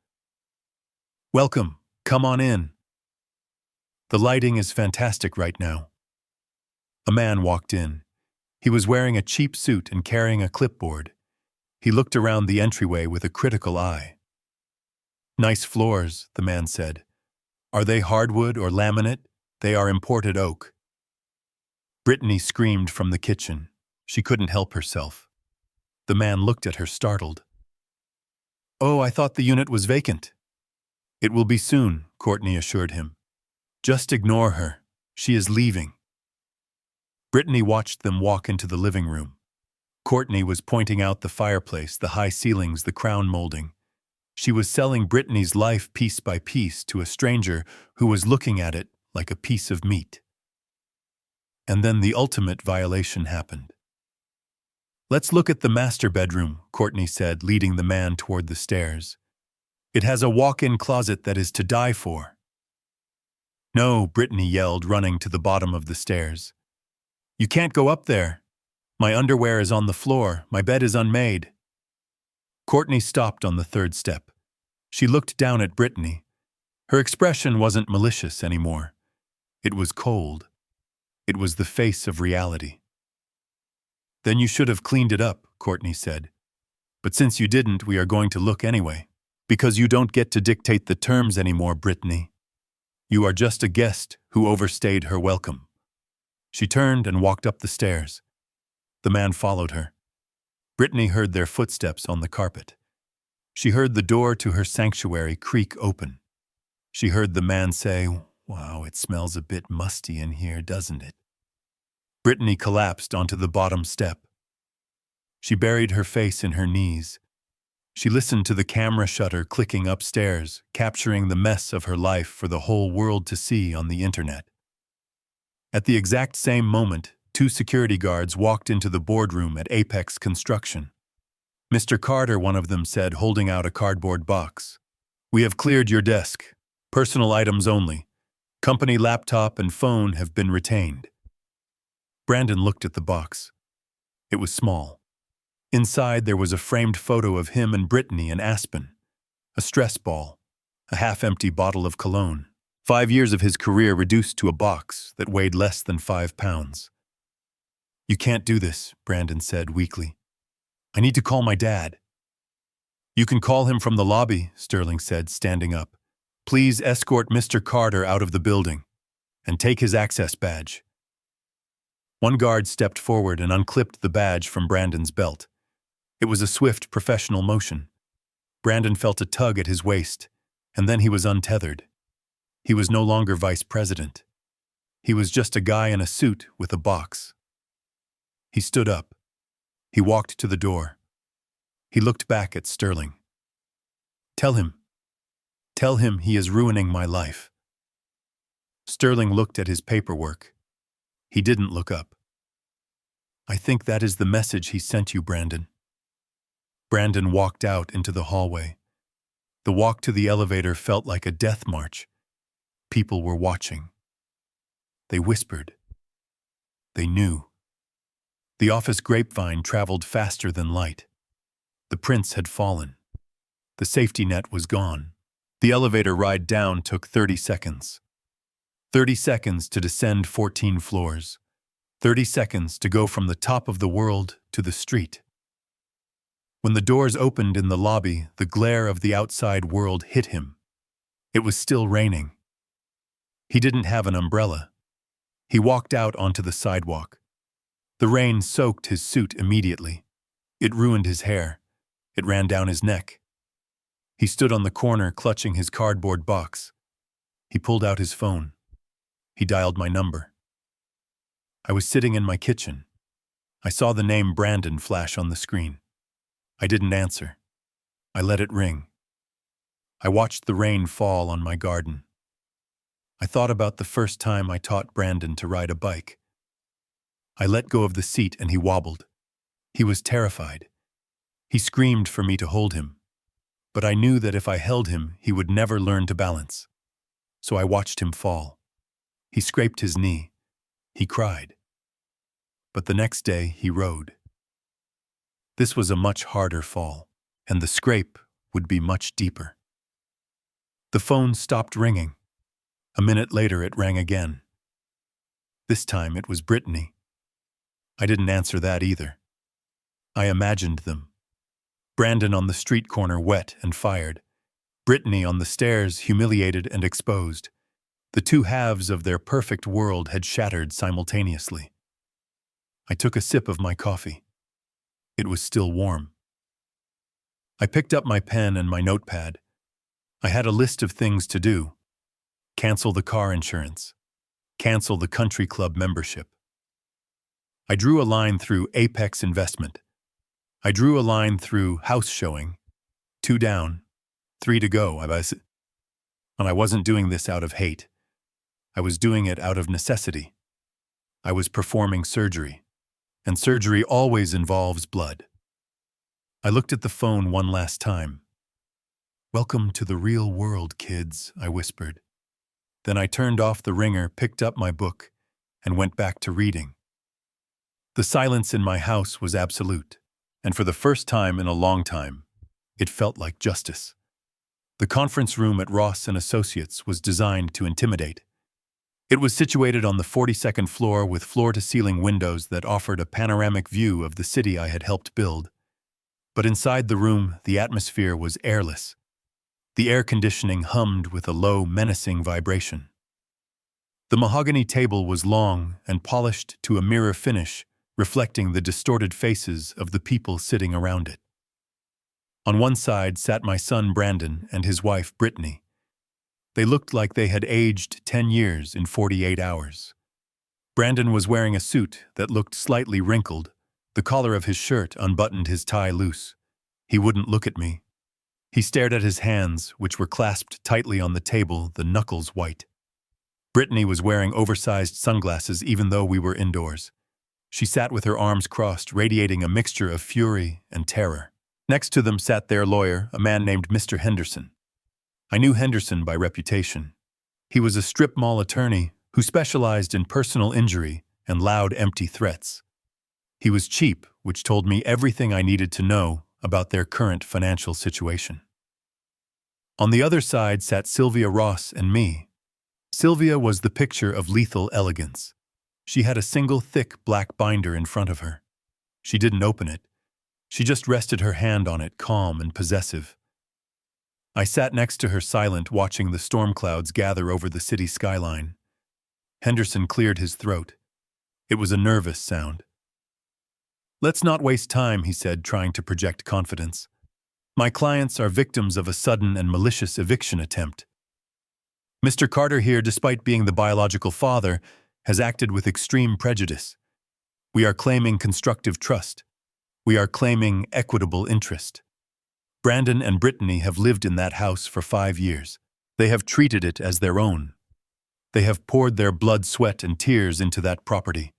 Welcome, come on in. The lighting is fantastic right now. A man walked in. He was wearing a cheap suit and carrying a clipboard. He looked around the entryway with a critical eye. Nice floors, the man said. Are they hardwood or laminate? They are imported oak. Brittany screamed from the kitchen. She couldn't help herself. The man looked at her startled. Oh, I thought the unit was vacant. It will be soon, Courtney assured him. Just ignore her. She is leaving. Brittany watched them walk into the living room. Courtney was pointing out the fireplace, the high ceilings, the crown molding. She was selling Brittany's life piece by piece to a stranger who was looking at it like a piece of meat. And then the ultimate violation happened. Let's look at the master bedroom, Courtney said, leading the man toward the stairs. It has a walk-in closet that is to die for. No, Brittany yelled, running to the bottom of the stairs. You can't go up there. My underwear is on the floor. My bed is unmade. Courtney stopped on the third step. She looked down at Brittany. Her expression wasn't malicious anymore. It was cold. It was the face of reality. Then you should have cleaned it up, Courtney said. But since you didn't, we are going to look anyway. Because you don't get to dictate the terms anymore, Brittany. You are just a guest who overstayed her welcome. She turned and walked up the stairs. The man followed her. Brittany heard their footsteps on the carpet. She heard the door to her sanctuary creak open. She heard the man say, Wow, it smells a bit musty in here, doesn't it? Brittany collapsed onto the bottom step. She buried her face in her knees. She listened to the camera shutter clicking upstairs, capturing the mess of her life for the whole world to see on the internet. At the exact same moment, 2 security guards walked into the boardroom at Apex Construction. Mr. Carter, one of them said, holding out a cardboard box. We have cleared your desk. Personal items only. Company laptop and phone have been retained. Brandon looked at the box. It was small. Inside there was a framed photo of him and Brittany in Aspen. A stress ball. A half-empty bottle of cologne. 5 years of his career reduced to a box that weighed less than 5 pounds. You can't do this, Brandon said weakly. I need to call my dad. You can call him from the lobby, Sterling said, standing up. Please escort Mr. Carter out of the building and take his access badge. One guard stepped forward and unclipped the badge from Brandon's belt. It was a swift, professional motion. Brandon felt a tug at his waist, and then he was untethered. He was no longer vice president. He was just a guy in a suit with a box. He stood up. He walked to the door. He looked back at Sterling. Tell him he is ruining my life. Sterling looked at his paperwork. He didn't look up. I think that is the message he sent you, Brandon. Brandon walked out into the hallway. The walk to the elevator felt like a death march. People were watching. They whispered. They knew. The office grapevine traveled faster than light. The prince had fallen. The safety net was gone. The elevator ride down took 30 seconds. 30 seconds to descend 14 floors. 30 seconds to go from the top of the world to the street. When the doors opened in the lobby, the glare of the outside world hit him. It was still raining. He didn't have an umbrella. He walked out onto the sidewalk. The rain soaked his suit immediately. It ruined his hair. It ran down his neck. He stood on the corner clutching his cardboard box. He pulled out his phone. He dialed my number. I was sitting in my kitchen. I saw the name Brandon flash on the screen. I didn't answer. I let it ring. I watched the rain fall on my garden. I thought about the first time I taught Brandon to ride a bike. I let go of the seat and he wobbled. He was terrified. He screamed for me to hold him. But I knew that if I held him, he would never learn to balance. So I watched him fall. He scraped his knee. He cried. But the next day, he rode. This was a much harder fall, and the scrape would be much deeper. The phone stopped ringing. A minute later, it rang again. This time, it was Brittany. I didn't answer that either. I imagined them. Brandon on the street corner, wet and fired. Brittany on the stairs, humiliated and exposed. The two halves of their perfect world had shattered simultaneously. I took a sip of my coffee. It was still warm. I picked up my pen and my notepad. I had a list of things to do. Cancel the car insurance. Cancel the country club membership. I drew a line through Apex Investment. I drew a line through house showing. 2 down, 3 to go. And I wasn't doing this out of hate. I was doing it out of necessity. I was performing surgery, and surgery always involves blood. I looked at the phone one last time. "Welcome to the real world, kids," I whispered. Then I turned off the ringer, picked up my book, and went back to reading. The silence in my house was absolute, and for the first time in a long time, it felt like justice. The conference room at Ross & Associates was designed to intimidate. It was situated on the 42nd floor with floor-to-ceiling windows that offered a panoramic view of the city I had helped build. But inside the room, the atmosphere was airless. The air conditioning hummed with a low, menacing vibration. The mahogany table was long and polished to a mirror finish, reflecting the distorted faces of the people sitting around it. On one side sat my son Brandon and his wife Brittany. They looked like they had aged 10 years in 48 hours. Brandon was wearing a suit that looked slightly wrinkled. The collar of his shirt unbuttoned, his tie loose. He wouldn't look at me. He stared at his hands, which were clasped tightly on the table, the knuckles white. Brittany was wearing oversized sunglasses even though we were indoors. She sat with her arms crossed, radiating a mixture of fury and terror. Next to them sat their lawyer, a man named Mr. Henderson. I knew Henderson by reputation. He was a strip mall attorney who specialized in personal injury and loud, empty threats. He was cheap, which told me everything I needed to know about their current financial situation. On the other side sat Sylvia Ross and me. Sylvia was the picture of lethal elegance. She had a single thick black binder in front of her. She didn't open it. She just rested her hand on it, calm and possessive. I sat next to her, silent, watching the storm clouds gather over the city skyline. Henderson cleared his throat. It was a nervous sound. "Let's not waste time," he said, trying to project confidence. "My clients are victims of a sudden and malicious eviction attempt. Mr. Carter here, despite being the biological father, has acted with extreme prejudice. We are claiming constructive trust. We are claiming equitable interest. Brandon and Brittany have lived in that house for 5 years. They have treated it as their own. They have poured their blood, sweat, and tears into that property.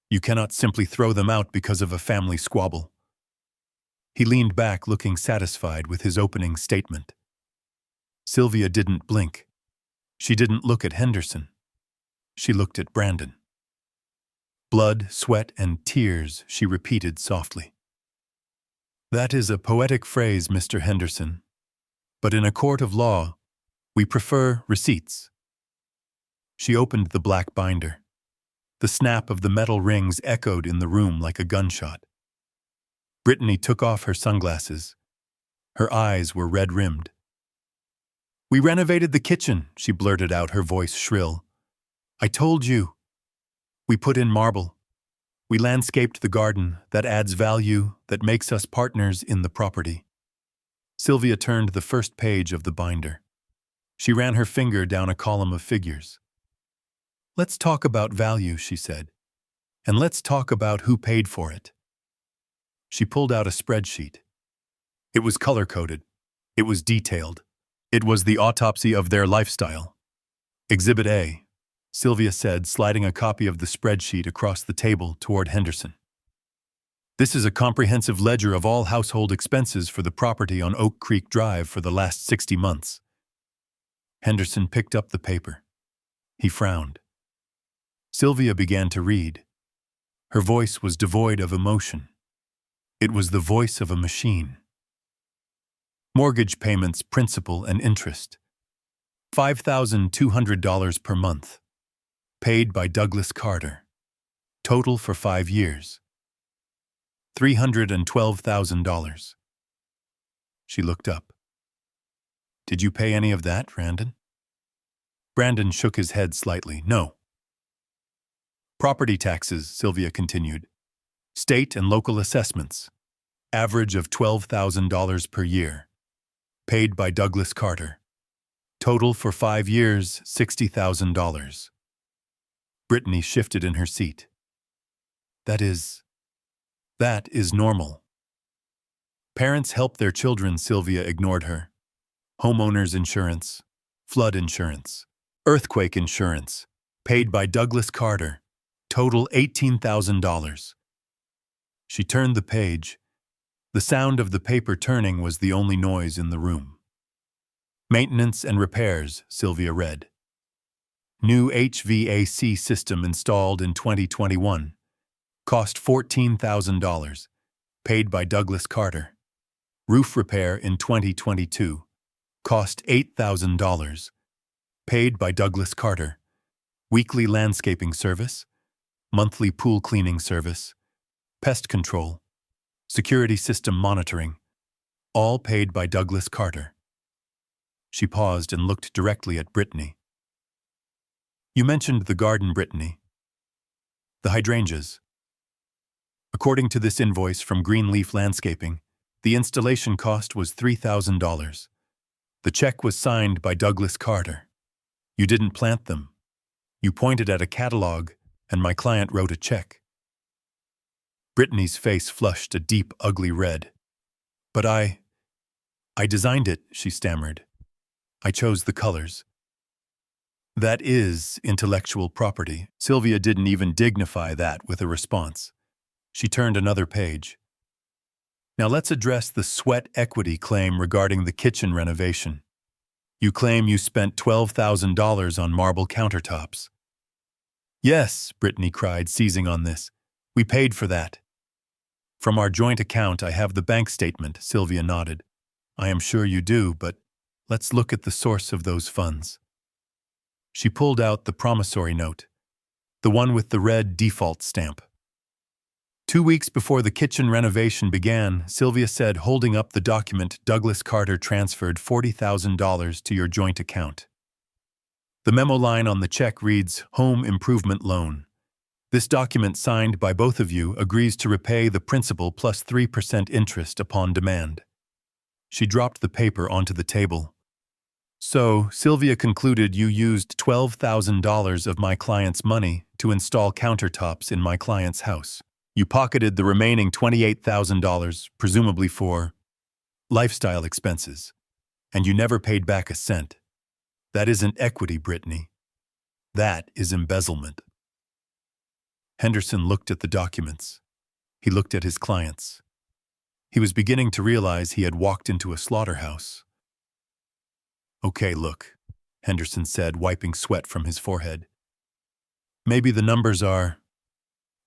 You cannot simply throw them out because of a family squabble." He leaned back, looking satisfied with his opening statement. Sylvia didn't blink. She didn't look at Henderson. She looked at Brandon. "Blood, sweat, and tears," she repeated softly. "That is a poetic phrase, Mr. Henderson. But in a court of law, we prefer receipts." She opened the black binder. The snap of the metal rings echoed in the room like a gunshot. Brittany took off her sunglasses. Her eyes were red-rimmed. "We renovated the kitchen," she blurted out, her voice shrill. "I told you. We put in marble. We landscaped the garden. That adds value, that makes us partners in the property." Sylvia turned the first page of the binder. She ran her finger down a column of figures. "Let's talk about value," she said. "And let's talk about who paid for it." She pulled out a spreadsheet. It was color-coded. It was detailed. It was the autopsy of their lifestyle. Exhibit A, Sylvia said, sliding a copy of the spreadsheet across the table toward Henderson. This is a comprehensive ledger of all household expenses for the property on Oak Creek Drive for the last 60 months. Henderson picked up the paper. He frowned. Sylvia began to read. Her voice was devoid of emotion. It was the voice of a machine. Mortgage payments, principal and interest. $5,200 per month. Paid by Douglas Carter. Total for 5 years. $312,000. She looked up. Did you pay any of that, Brandon? Brandon shook his head slightly. No. Property taxes, Sylvia continued. State and local assessments. Average of $12,000 per year. Paid by Douglas Carter. Total for 5 years, $60,000. Brittany shifted in her seat. That is normal. Parents help their children, Sylvia ignored her. Homeowners insurance, flood insurance, earthquake insurance, paid by Douglas Carter. Total $18,000. She turned the page. The sound of the paper turning was the only noise in the room. Maintenance and repairs, Sylvia read. New HVAC system installed in 2021. Cost $14,000. Paid by Douglas Carter. Roof repair in 2022. Cost $8,000. Paid by Douglas Carter. Weekly landscaping service. Monthly pool cleaning service. Pest control. Security system monitoring. All paid by Douglas Carter. She paused and looked directly at Brittany. You mentioned the garden, Brittany. The hydrangeas. According to this invoice from Greenleaf Landscaping, the installation cost was $3,000. The check was signed by Douglas Carter. You didn't plant them. You pointed at a catalog, and my client wrote a check. Brittany's face flushed a deep, ugly red. But I designed it, she stammered. I chose the colors. That is intellectual property. Sylvia didn't even dignify that with a response. She turned another page. Now let's address the sweat equity claim regarding the kitchen renovation. You claim you spent $12,000 on marble countertops. Yes, Brittany cried, seizing on this. We paid for that. From our joint account, I have the bank statement, Sylvia nodded. I am sure you do, but let's look at the source of those funds. She pulled out the promissory note, the one with the red default stamp. 2 weeks before the kitchen renovation began, Sylvia said, holding up the document, Douglas Carter transferred $40,000 to your joint account. The memo line on the check reads, Home Improvement Loan. This document signed by both of you agrees to repay the principal plus 3% interest upon demand. She dropped the paper onto the table. So, Sylvia concluded you used $12,000 of my client's money to install countertops in my client's house. You pocketed the remaining $28,000, presumably for lifestyle expenses, and you never paid back a cent. That isn't equity, Brittany. That is embezzlement. Henderson looked at the documents. He looked at his clients. He was beginning to realize he had walked into a slaughterhouse. Okay, look, Henderson said, wiping sweat from his forehead. Maybe the numbers are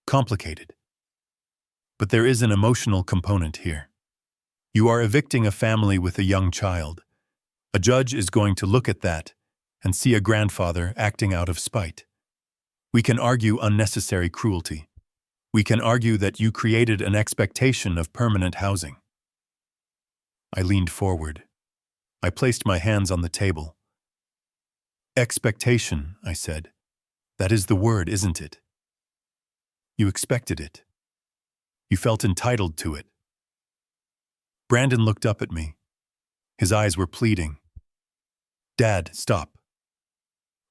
complicated. But there is an emotional component here. You are evicting a family with a young child. A judge is going to look at that and see a grandfather acting out of spite. We can argue unnecessary cruelty. We can argue that you created an expectation of permanent housing. I leaned forward. I placed my hands on the table. Expectation, I said. That is the word, isn't it? You expected it. You felt entitled to it. Brandon looked up at me. His eyes were pleading. Dad, stop.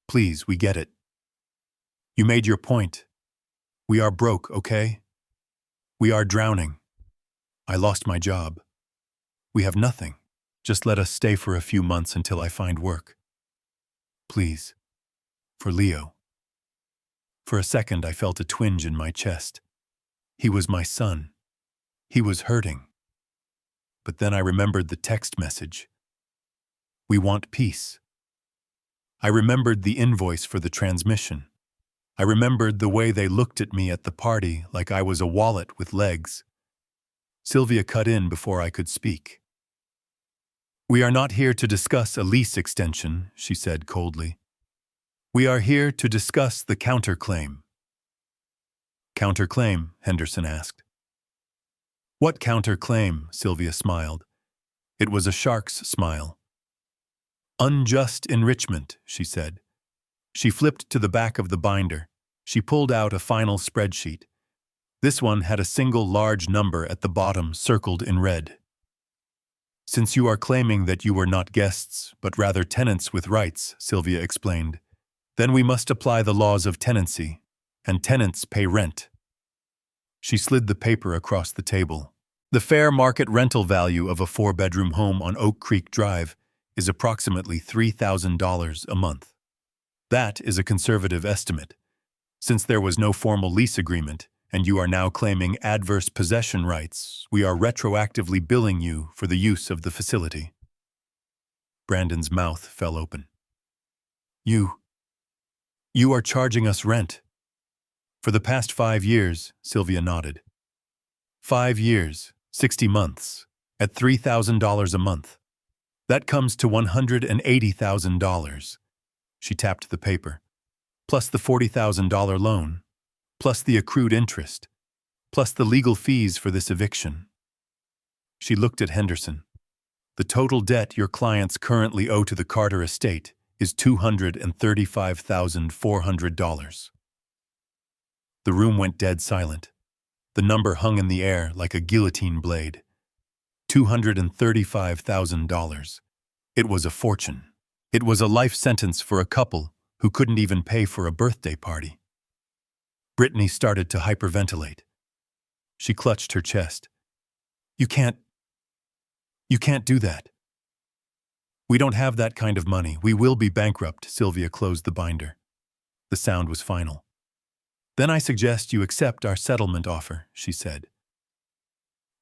Please, we get it. You made your point. We are broke, okay? We are drowning. I lost my job. We have nothing. Just let us stay for a few months until I find work. Please. For Leo. For a second I felt a twinge in my chest. He was my son. He was hurting. But then I remembered the text message. We want peace. I remembered the invoice for the transmission. I remembered the way they looked at me at the party like I was a wallet with legs. Sylvia cut in before I could speak. We are not here to discuss a lease extension, she said coldly. We are here to discuss the counterclaim. Counterclaim? Henderson asked. What counterclaim? Sylvia smiled. It was a shark's smile. Unjust enrichment, she said. She flipped to the back of the binder. She pulled out a final spreadsheet. This one had a single large number at the bottom circled in red. Since you are claiming that you were not guests, but rather tenants with rights, Sylvia explained, then we must apply the laws of tenancy, and tenants pay rent. She slid the paper across the table. The fair market rental value of a 4-bedroom home on Oak Creek Drive is approximately $3,000 a month. That is a conservative estimate. Since there was no formal lease agreement, and you are now claiming adverse possession rights, we are retroactively billing you for the use of the facility. Brandon's mouth fell open. You are charging us rent. For the past 5 years, Sylvia nodded. 5 years, 60 months, at $3,000 a month. That comes to $180,000. She tapped the paper. Plus the $40,000 loan, plus the accrued interest, plus the legal fees for this eviction. She looked at Henderson. The total debt your clients currently owe to the Carter estate is $235,400. The room went dead silent. The number hung in the air like a guillotine blade. $235,000. It was a fortune. It was a life sentence for a couple who couldn't even pay for a birthday party. Brittany started to hyperventilate. She clutched her chest. You can't do that. We don't have that kind of money. We will be bankrupt. Sylvia closed the binder. The sound was final. Then I suggest you accept our settlement offer, she said.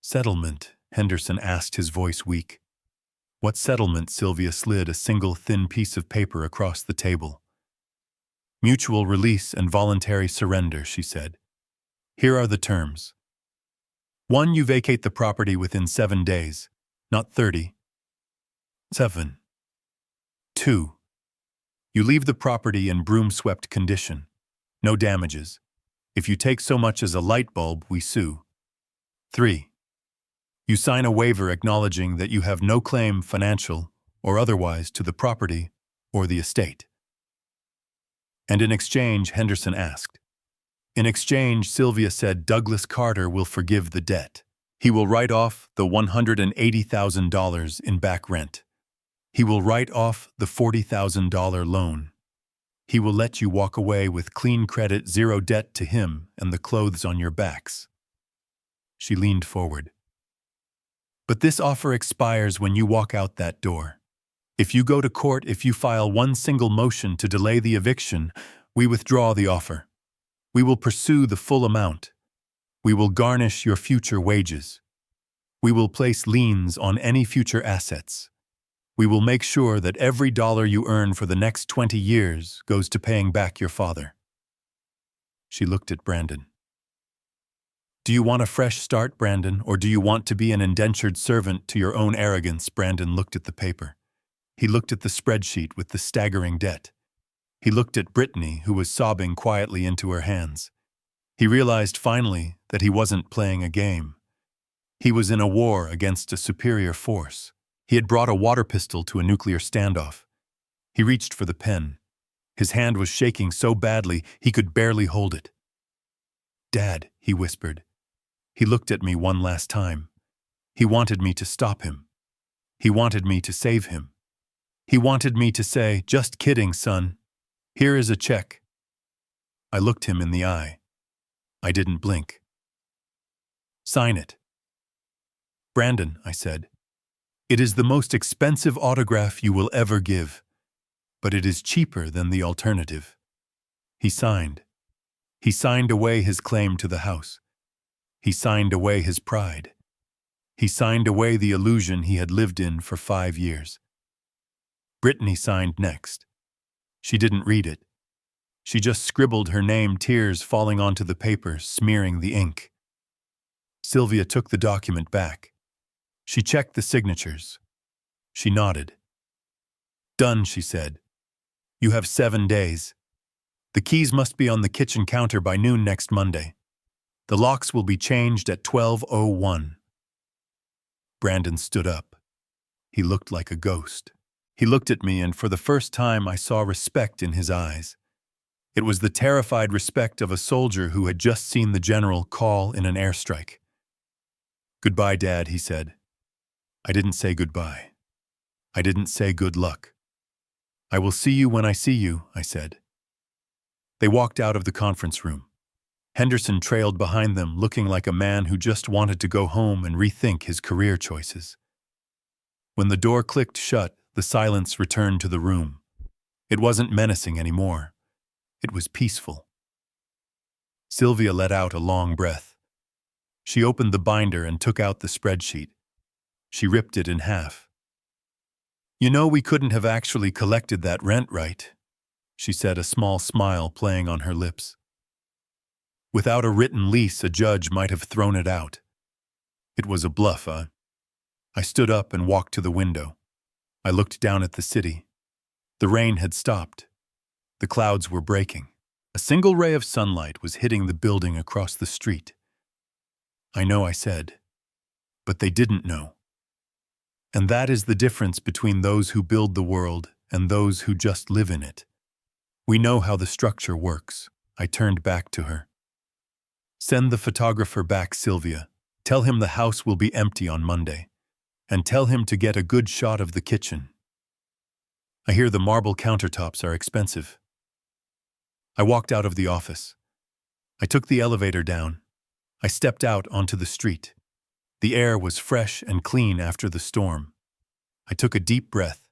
Settlement? Henderson asked, his voice weak. What settlement? Sylvia slid a single thin piece of paper across the table. Mutual release and voluntary surrender, she said. Here are the terms. 1. You vacate the property within 7 days, not 30. 7. 2. You leave the property in broom-swept condition. No damages. If you take so much as a light bulb, we sue. 3. You sign a waiver acknowledging that you have no claim, financial or otherwise, to the property or the estate. And in exchange, Henderson asked. In exchange, Sylvia said, Douglas Carter will forgive the debt. He will write off the $180,000 in back rent. He will write off the $40,000 loan. He will let you walk away with clean credit, zero debt to him, and the clothes on your backs. She leaned forward. But this offer expires when you walk out that door. If you go to court, if you file one single motion to delay the eviction, we withdraw the offer. We will pursue the full amount. We will garnish your future wages. We will place liens on any future assets. We will make sure that every dollar you earn for the next 20 years goes to paying back your father. She looked at Brandon. Do you want a fresh start, Brandon, or do you want to be an indentured servant to your own arrogance? Brandon looked at the paper. He looked at the spreadsheet with the staggering debt. He looked at Brittany, who was sobbing quietly into her hands. He realized finally that he wasn't playing a game. He was in a war against a superior force. He had brought a water pistol to a nuclear standoff. He reached for the pen. His hand was shaking so badly he could barely hold it. Dad, he whispered. He looked at me one last time. He wanted me to stop him. He wanted me to save him. He wanted me to say, just kidding, son. Here is a check. I looked him in the eye. I didn't blink. Sign it. Brandon, I said. It is the most expensive autograph you will ever give, but it is cheaper than the alternative. He signed. He signed away his claim to the house. He signed away his pride. He signed away the illusion he had lived in for 5 years. Brittany signed next. She didn't read it. She just scribbled her name, tears falling onto the paper, smearing the ink. Sylvia took the document back. She checked the signatures. She nodded. "Done," she said. "You have 7 days. The keys must be on the kitchen counter by noon next Monday. The locks will be changed at 12:01. Brandon stood up. He looked like a ghost. He looked at me, and for the first time I saw respect in his eyes. It was the terrified respect of a soldier who had just seen the general call in an airstrike. "Goodbye, Dad," he said. I didn't say goodbye. I didn't say good luck. "I will see you when I see you," I said. They walked out of the conference room. Henderson trailed behind them, looking like a man who just wanted to go home and rethink his career choices. When the door clicked shut, the silence returned to the room. It wasn't menacing anymore. It was peaceful. Sylvia let out a long breath. She opened the binder and took out the spreadsheet. She ripped it in half. "You know, we couldn't have actually collected that rent, right?" she said, a small smile playing on her lips. "Without a written lease, a judge might have thrown it out. It was a bluff, huh?" I stood up and walked to the window. I looked down at the city. The rain had stopped. The clouds were breaking. A single ray of sunlight was hitting the building across the street. "I know," I said. But they didn't know. And that is the difference between those who build the world and those who just live in it. We know how the structure works. I turned back to her. "Send the photographer back, Sylvia. Tell him the house will be empty on Monday. And tell him to get a good shot of the kitchen. I hear the marble countertops are expensive." I walked out of the office. I took the elevator down. I stepped out onto the street. The air was fresh and clean after the storm. I took a deep breath.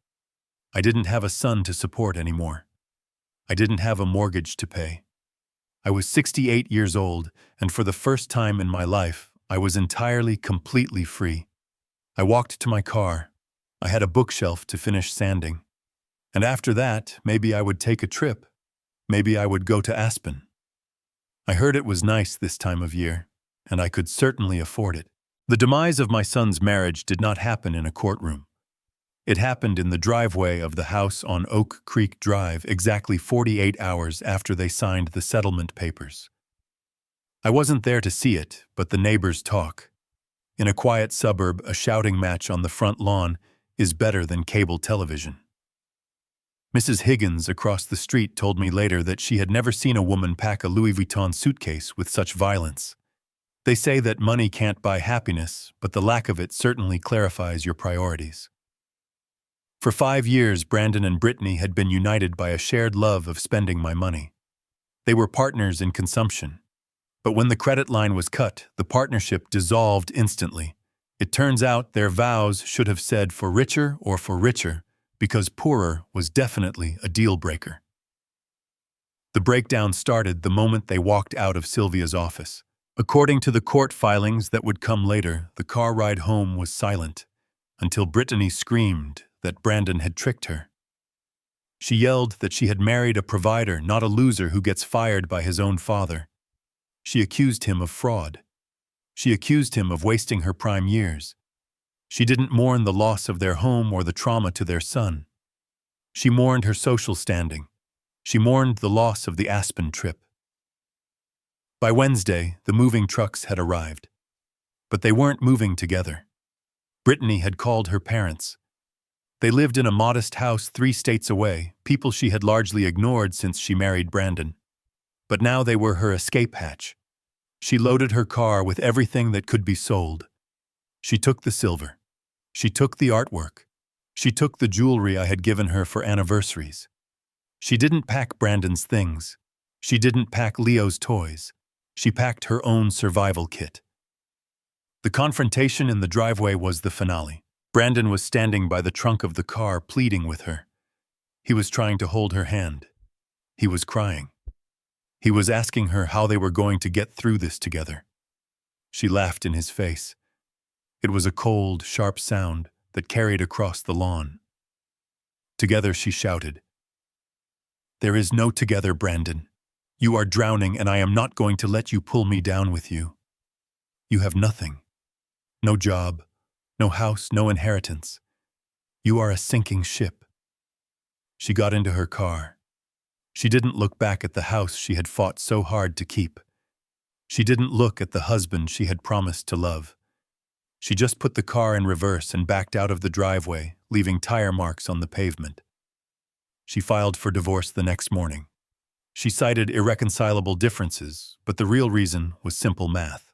I didn't have a son to support anymore. I didn't have a mortgage to pay. I was 68 years old, and for the first time in my life, I was entirely, completely free. I walked to my car. I had a bookshelf to finish sanding. And after that, maybe I would take a trip. Maybe I would go to Aspen. I heard it was nice this time of year, and I could certainly afford it. The demise of my son's marriage did not happen in a courtroom. It happened in the driveway of the house on Oak Creek Drive exactly 48 hours after they signed the settlement papers. I wasn't there to see it, but the neighbors talk. In a quiet suburb, a shouting match on the front lawn is better than cable television. Mrs. Higgins across the street told me later that she had never seen a woman pack a Louis Vuitton suitcase with such violence. They say that money can't buy happiness, but the lack of it certainly clarifies your priorities. For 5 years, Brandon and Brittany had been united by a shared love of spending my money. They were partners in consumption. But when the credit line was cut, the partnership dissolved instantly. It turns out their vows should have said for richer or for richer, because poorer was definitely a deal breaker. The breakdown started the moment they walked out of Sylvia's office. According to the court filings that would come later, the car ride home was silent, until Brittany screamed that Brandon had tricked her. She yelled that she had married a provider, not a loser who gets fired by his own father. She accused him of fraud. She accused him of wasting her prime years. She didn't mourn the loss of their home or the trauma to their son. She mourned her social standing. She mourned the loss of the Aspen trip. By Wednesday, the moving trucks had arrived. But they weren't moving together. Brittany had called her parents. They lived in a modest house 3 states away, people she had largely ignored since she married Brandon. But now they were her escape hatch. She loaded her car with everything that could be sold. She took the silver. She took the artwork. She took the jewelry I had given her for anniversaries. She didn't pack Brandon's things. She didn't pack Leo's toys. She packed her own survival kit. The confrontation in the driveway was the finale. Brandon was standing by the trunk of the car pleading with her. He was trying to hold her hand. He was crying. He was asking her how they were going to get through this together. She laughed in his face. It was a cold, sharp sound that carried across the lawn. Together she shouted, "There is no together, Brandon. You are drowning and I am not going to let you pull me down with you. You have nothing. No job, no house, no inheritance. You are a sinking ship." She got into her car. She didn't look back at the house she had fought so hard to keep. She didn't look at the husband she had promised to love. She just put the car in reverse and backed out of the driveway, leaving tire marks on the pavement. She filed for divorce the next morning. She cited irreconcilable differences, but the real reason was simple math.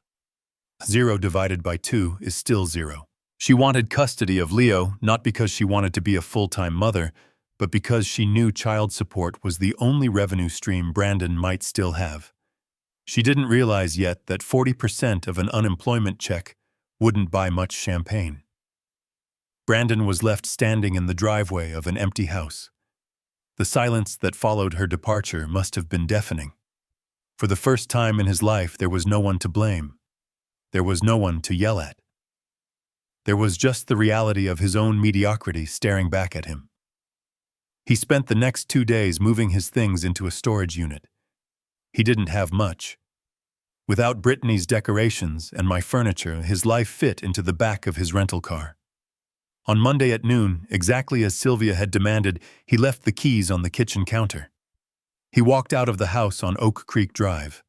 0 divided by 2 is still 0. She wanted custody of Leo not because she wanted to be a full-time mother, but because she knew child support was the only revenue stream Brandon might still have. She didn't realize yet that 40% of an unemployment check wouldn't buy much champagne. Brandon was left standing in the driveway of an empty house. The silence that followed her departure must have been deafening. For the first time in his life, there was no one to blame. There was no one to yell at. There was just the reality of his own mediocrity staring back at him. He spent the next 2 days moving his things into a storage unit. He didn't have much. Without Brittany's decorations and my furniture, his life fit into the back of his rental car. On Monday at noon, exactly as Sylvia had demanded, he left the keys on the kitchen counter. He walked out of the house on Oak Creek Drive.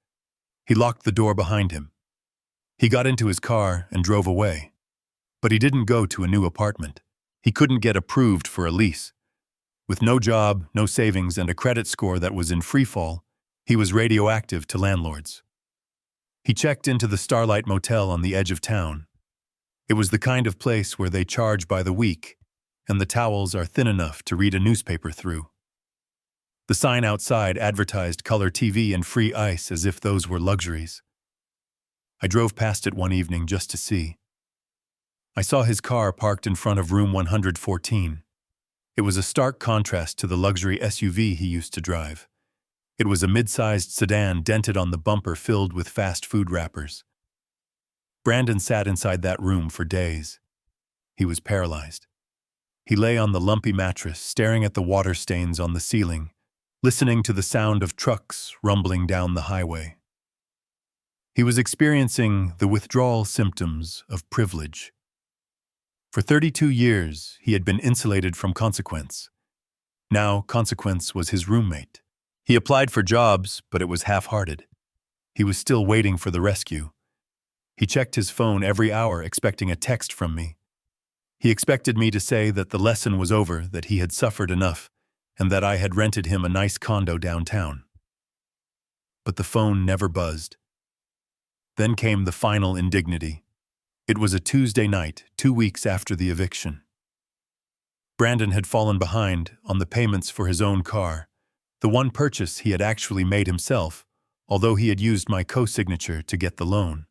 He locked the door behind him. He got into his car and drove away. But he didn't go to a new apartment. He couldn't get approved for a lease. With no job, no savings, and a credit score that was in freefall, he was radioactive to landlords. He checked into the Starlight Motel on the edge of town. It was the kind of place where they charge by the week, and the towels are thin enough to read a newspaper through. The sign outside advertised color TV and free ice as if those were luxuries. I drove past it one evening just to see. I saw his car parked in front of room 114. It was a stark contrast to the luxury SUV he used to drive. It was a mid-sized sedan dented on the bumper filled with fast food wrappers. Brandon sat inside that room for days. He was paralyzed. He lay on the lumpy mattress, staring at the water stains on the ceiling, listening to the sound of trucks rumbling down the highway. He was experiencing the withdrawal symptoms of privilege. For 32 years, he had been insulated from consequence. Now, consequence was his roommate. He applied for jobs, but it was half-hearted. He was still waiting for the rescue. He checked his phone every hour, expecting a text from me. He expected me to say that the lesson was over, that he had suffered enough, and that I had rented him a nice condo downtown. But the phone never buzzed. Then came the final indignity. It was a Tuesday night, 2 weeks after the eviction. Brandon had fallen behind on the payments for his own car, the one purchase he had actually made himself, although he had used my co-signature to get the loan.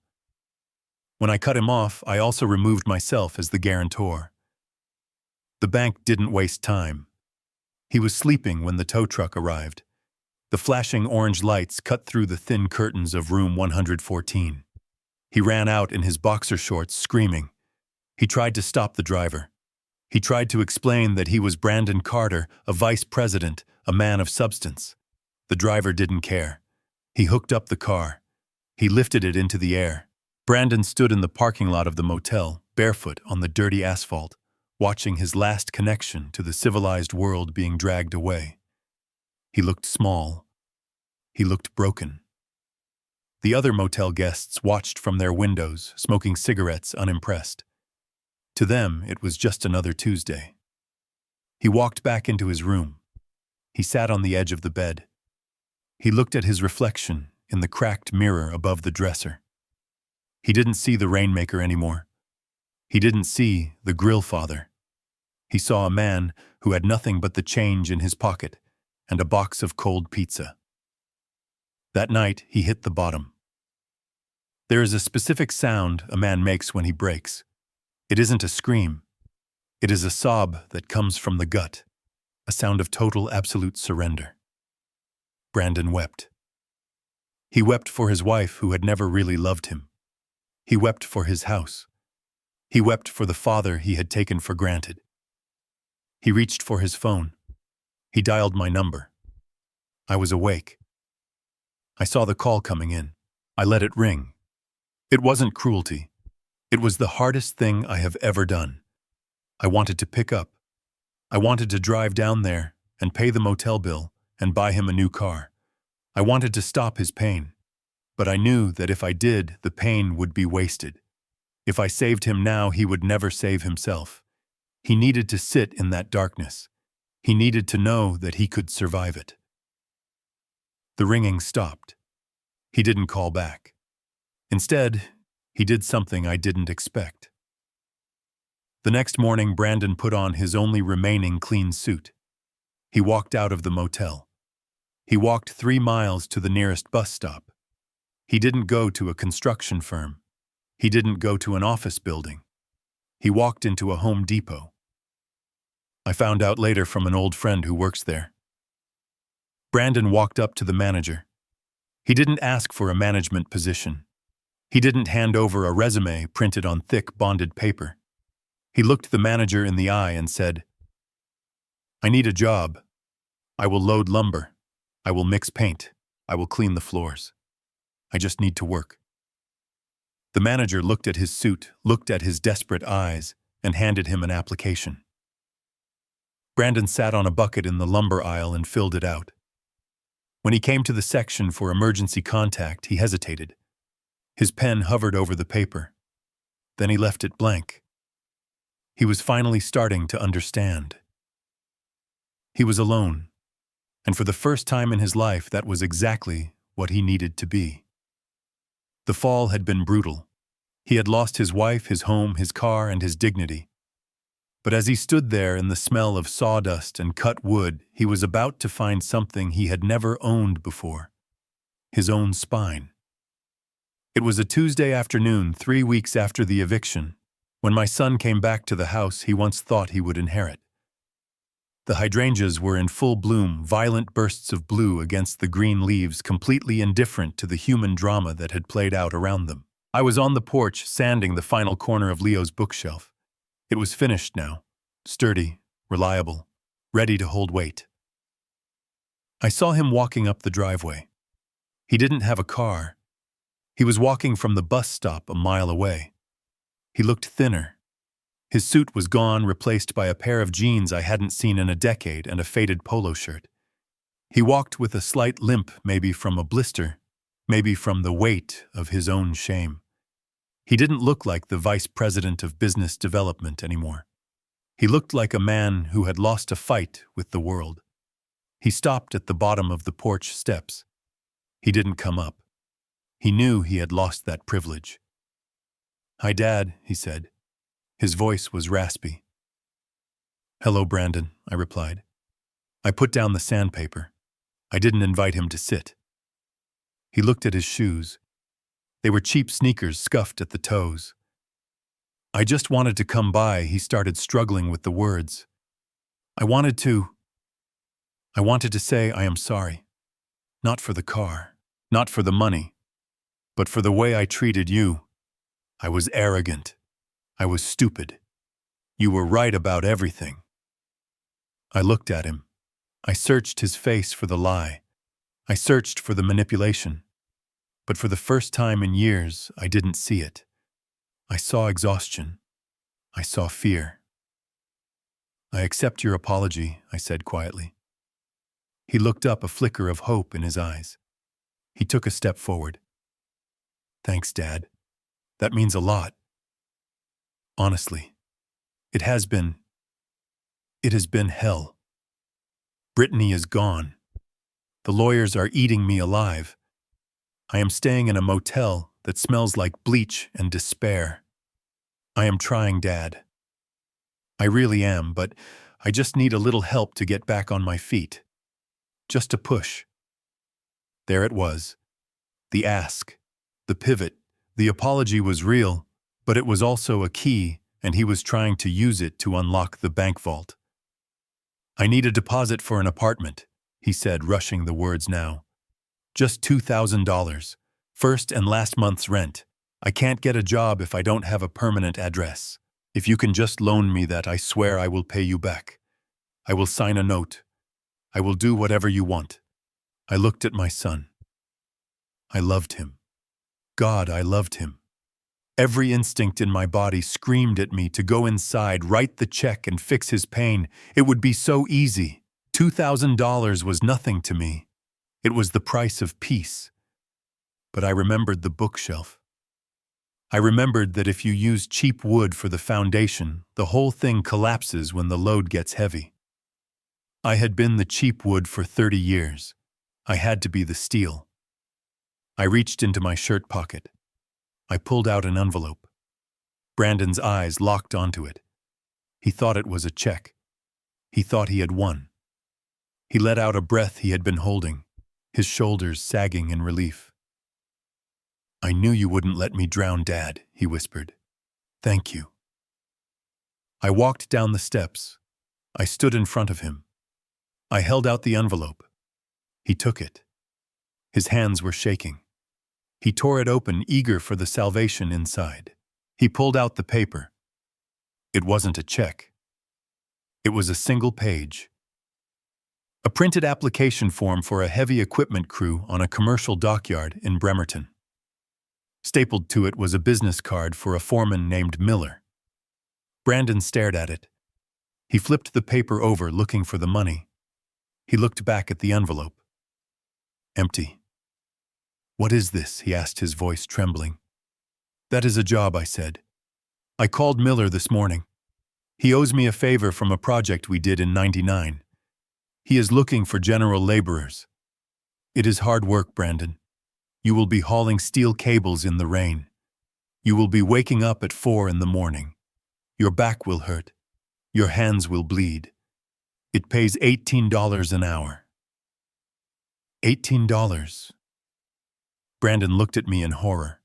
When I cut him off, I also removed myself as the guarantor. The bank didn't waste time. He was sleeping when the tow truck arrived. The flashing orange lights cut through the thin curtains of room 114. He ran out in his boxer shorts, screaming. He tried to stop the driver. He tried to explain that he was Brandon Carter, a vice president, a man of substance. The driver didn't care. He hooked up the car. He lifted it into the air. Brandon stood in the parking lot of the motel, barefoot on the dirty asphalt, watching his last connection to the civilized world being dragged away. He looked small. He looked broken. The other motel guests watched from their windows, smoking cigarettes, unimpressed. To them, it was just another Tuesday. He walked back into his room. He sat on the edge of the bed. He looked at his reflection in the cracked mirror above the dresser. He didn't see the rainmaker anymore. He didn't see the grill father. He saw a man who had nothing but the change in his pocket and a box of cold pizza. That night, he hit the bottom. There is a specific sound a man makes when he breaks. It isn't a scream. It is a sob that comes from the gut, a sound of total, absolute surrender. Brandon wept. He wept for his wife who had never really loved him. He wept for his house. He wept for the father he had taken for granted. He reached for his phone. He dialed my number. I was awake. I saw the call coming in. I let it ring. It wasn't cruelty. It was the hardest thing I have ever done. I wanted to pick up. I wanted to drive down there and pay the motel bill and buy him a new car. I wanted to stop his pain. But I knew that if I did, the pain would be wasted. If I saved him now, he would never save himself. He needed to sit in that darkness. He needed to know that he could survive it. The ringing stopped. He didn't call back. Instead, he did something I didn't expect. The next morning, Brandon put on his only remaining clean suit. He walked out of the motel. He walked 3 miles to the nearest bus stop. He didn't go to a construction firm. He didn't go to an office building. He walked into a Home Depot. I found out later from an old friend who works there. Brandon walked up to the manager. He didn't ask for a management position. He didn't hand over a resume printed on thick, bonded paper. He looked the manager in the eye and said, "I need a job. I will load lumber. I will mix paint. I will clean the floors. I just need to work." The manager looked at his suit, looked at his desperate eyes, and handed him an application. Brandon sat on a bucket in the lumber aisle and filled it out. When he came to the section for emergency contact, he hesitated. His pen hovered over the paper. Then he left it blank. He was finally starting to understand. He was alone, and for the first time in his life, that was exactly what he needed to be. The fall had been brutal. He had lost his wife, his home, his car, and his dignity. But as he stood there in the smell of sawdust and cut wood, he was about to find something he had never owned before: his own spine. It was a Tuesday afternoon, 3 weeks after the eviction, when my son came back to the house he once thought he would inherit. The hydrangeas were in full bloom, violent bursts of blue against the green leaves, completely indifferent to the human drama that had played out around them. I was on the porch, sanding the final corner of Leo's bookshelf. It was finished now, sturdy, reliable, ready to hold weight. I saw him walking up the driveway. He didn't have a car. He was walking from the bus stop a mile away. He looked thinner. His suit was gone, replaced by a pair of jeans I hadn't seen in a decade and a faded polo shirt. He walked with a slight limp, maybe from a blister, maybe from the weight of his own shame. He didn't look like the vice president of business development anymore. He looked like a man who had lost a fight with the world. He stopped at the bottom of the porch steps. He didn't come up. He knew he had lost that privilege. "Hi, Dad," he said. His voice was raspy. "Hello, Brandon," I replied. I put down the sandpaper. I didn't invite him to sit. He looked at his shoes. They were cheap sneakers, scuffed at the toes. "I just wanted to come by," he started, struggling with the words. I wanted to say I am sorry. Not for the car, not for the money, but for the way I treated you. I was arrogant. I was stupid. You were right about everything." I looked at him. I searched his face for the lie. I searched for the manipulation. But for the first time in years, I didn't see it. I saw exhaustion. I saw fear. "I accept your apology," I said quietly. He looked up, a flicker of hope in his eyes. He took a step forward. "Thanks, Dad. That means a lot. Honestly, it has been hell. Brittany is gone. The lawyers are eating me alive. I am staying in a motel that smells like bleach and despair. I am trying, Dad. I really am, but I just need a little help to get back on my feet. Just a push." There it was. The ask, the pivot, the apology was real, but it was also a key, and he was trying to use it to unlock the bank vault. "I need a deposit for an apartment," he said, rushing the words now. "Just $2,000. First and last month's rent. I can't get a job if I don't have a permanent address. If you can just loan me that, I swear I will pay you back. I will sign a note. I will do whatever you want." I looked at my son. I loved him. God, I loved him. Every instinct in my body screamed at me to go inside, write the check, and fix his pain. It would be so easy. $2,000 was nothing to me. It was the price of peace. But I remembered the bookshelf. I remembered that if you use cheap wood for the foundation, the whole thing collapses when the load gets heavy. I had been the cheap wood for 30 years. I had to be the steel. I reached into my shirt pocket. I pulled out an envelope. Brandon's eyes locked onto it. He thought it was a check. He thought he had won. He let out a breath he had been holding, his shoulders sagging in relief. "I knew you wouldn't let me drown, Dad," he whispered. "Thank you." I walked down the steps. I stood in front of him. I held out the envelope. He took it. His hands were shaking. He tore it open, eager for the salvation inside. He pulled out the paper. It wasn't a check. It was a single page. A printed application form for a heavy equipment crew on a commercial dockyard in Bremerton. Stapled to it was a business card for a foreman named Miller. Brandon stared at it. He flipped the paper over, looking for the money. He looked back at the envelope. Empty. "What is this?" he asked, his voice trembling. "That is a job," I said. "I called Miller this morning. He owes me a favor from a project we did in '99. He is looking for general laborers. It is hard work, Brandon. You will be hauling steel cables in the rain. You will be waking up at 4 in the morning. Your back will hurt. Your hands will bleed. It pays $18 an hour." $18. Brandon looked at me in horror.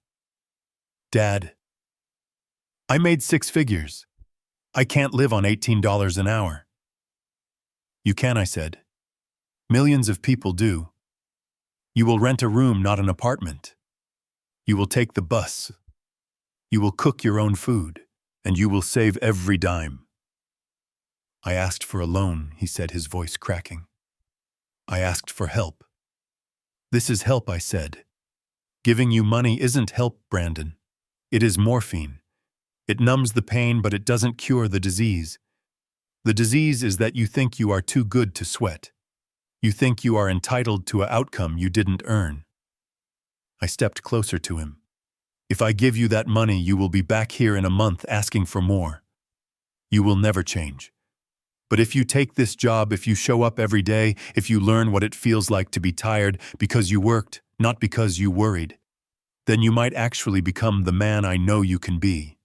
"Dad, I made 6 figures. I can't live on $18 an hour." "You can," I said. "Millions of people do. You will rent a room, not an apartment. You will take the bus. You will cook your own food, and you will save every dime." "I asked for a loan," he said, his voice cracking. "I asked for help." "This is help," I said. "Giving you money isn't help, Brandon. It is morphine. It numbs the pain, but it doesn't cure the disease. The disease is that you think you are too good to sweat. You think you are entitled to an outcome you didn't earn." I stepped closer to him. "If I give you that money, you will be back here in a month asking for more. You will never change. But if you take this job, if you show up every day, if you learn what it feels like to be tired because you worked, not because you worried, then you might actually become the man I know you can be."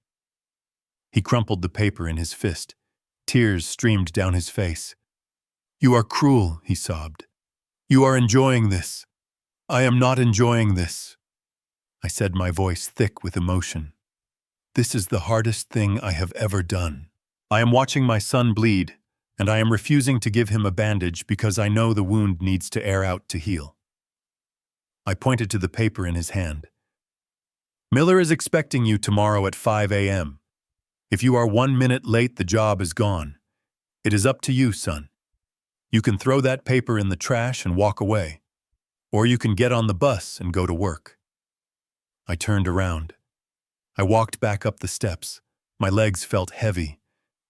He crumpled the paper in his fist. Tears streamed down his face. "You are cruel," he sobbed. "You are enjoying this. I am not enjoying this." I said, my voice thick with emotion. "This is the hardest thing I have ever done. I am watching my son bleed, and I am refusing to give him a bandage because I know the wound needs to air out to heal." I pointed to the paper in his hand. "Miller is expecting you tomorrow at 5 a.m. If you are 1 minute late, the job is gone. It is up to you, son. You can throw that paper in the trash and walk away, or you can get on the bus and go to work." I turned around. I walked back up the steps. My legs felt heavy.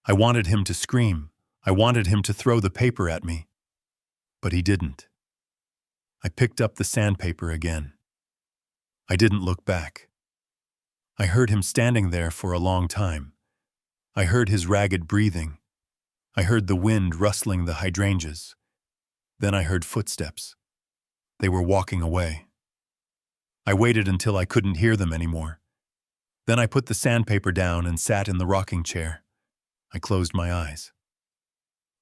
I wanted him to scream. I wanted him to throw the paper at me. But he didn't. I picked up the sandpaper again. I didn't look back. I heard him standing there for a long time. I heard his ragged breathing. I heard the wind rustling the hydrangeas. Then I heard footsteps. They were walking away. I waited until I couldn't hear them anymore. Then I put the sandpaper down and sat in the rocking chair. I closed my eyes.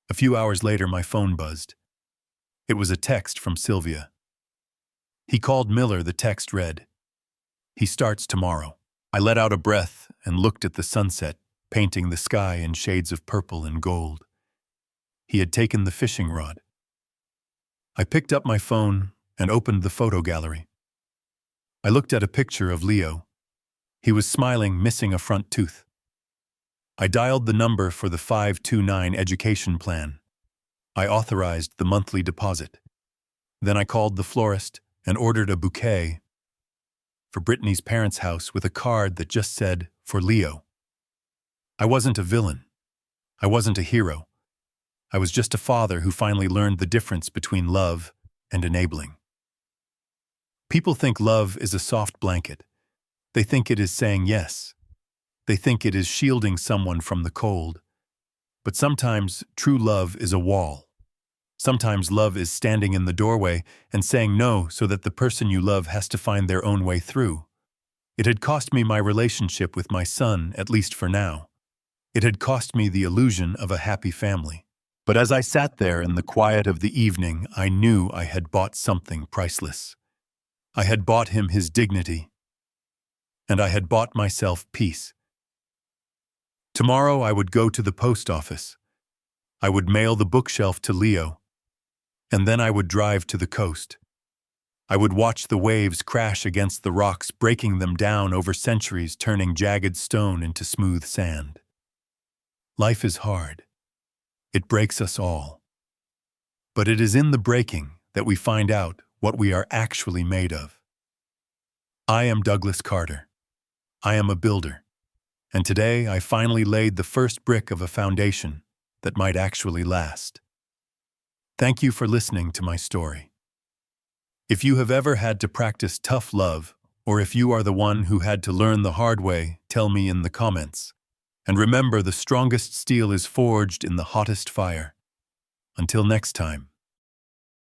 A few hours later, my phone buzzed. It was a text from Sylvia. "He called Miller," the text read. "He starts tomorrow." I let out a breath and looked at the sunset. painting the sky in shades of purple and gold. He had taken the fishing rod. I picked up my phone and opened the photo gallery. I looked at a picture of Leo. He was smiling, missing a front tooth. I dialed the number for the 529 education plan. I authorized the monthly deposit. Then I called the florist and ordered a bouquet for Brittany's parents' house with a card that just said, "For Leo." I wasn't a villain. I wasn't a hero. I was just a father who finally learned the difference between love and enabling. People think love is a soft blanket. They think it is saying yes. They think it is shielding someone from the cold. But sometimes true love is a wall. Sometimes love is standing in the doorway and saying no so that the person you love has to find their own way through. It had cost me my relationship with my son, at least for now. It had cost me the illusion of a happy family. But as I sat there in the quiet of the evening, I knew I had bought something priceless. I had bought him his dignity, and I had bought myself peace. Tomorrow I would go to the post office. I would mail the bookshelf to Leo, and then I would drive to the coast. I would watch the waves crash against the rocks, breaking them down over centuries, turning jagged stone into smooth sand. Life is hard. It breaks us all. But it is in the breaking that we find out what we are actually made of. I am Douglas Carter. I am a builder. And today I finally laid the first brick of a foundation that might actually last. Thank you for listening to my story. If you have ever had to practice tough love, or if you are the one who had to learn the hard way, tell me in the comments. And remember, the strongest steel is forged in the hottest fire. Until next time.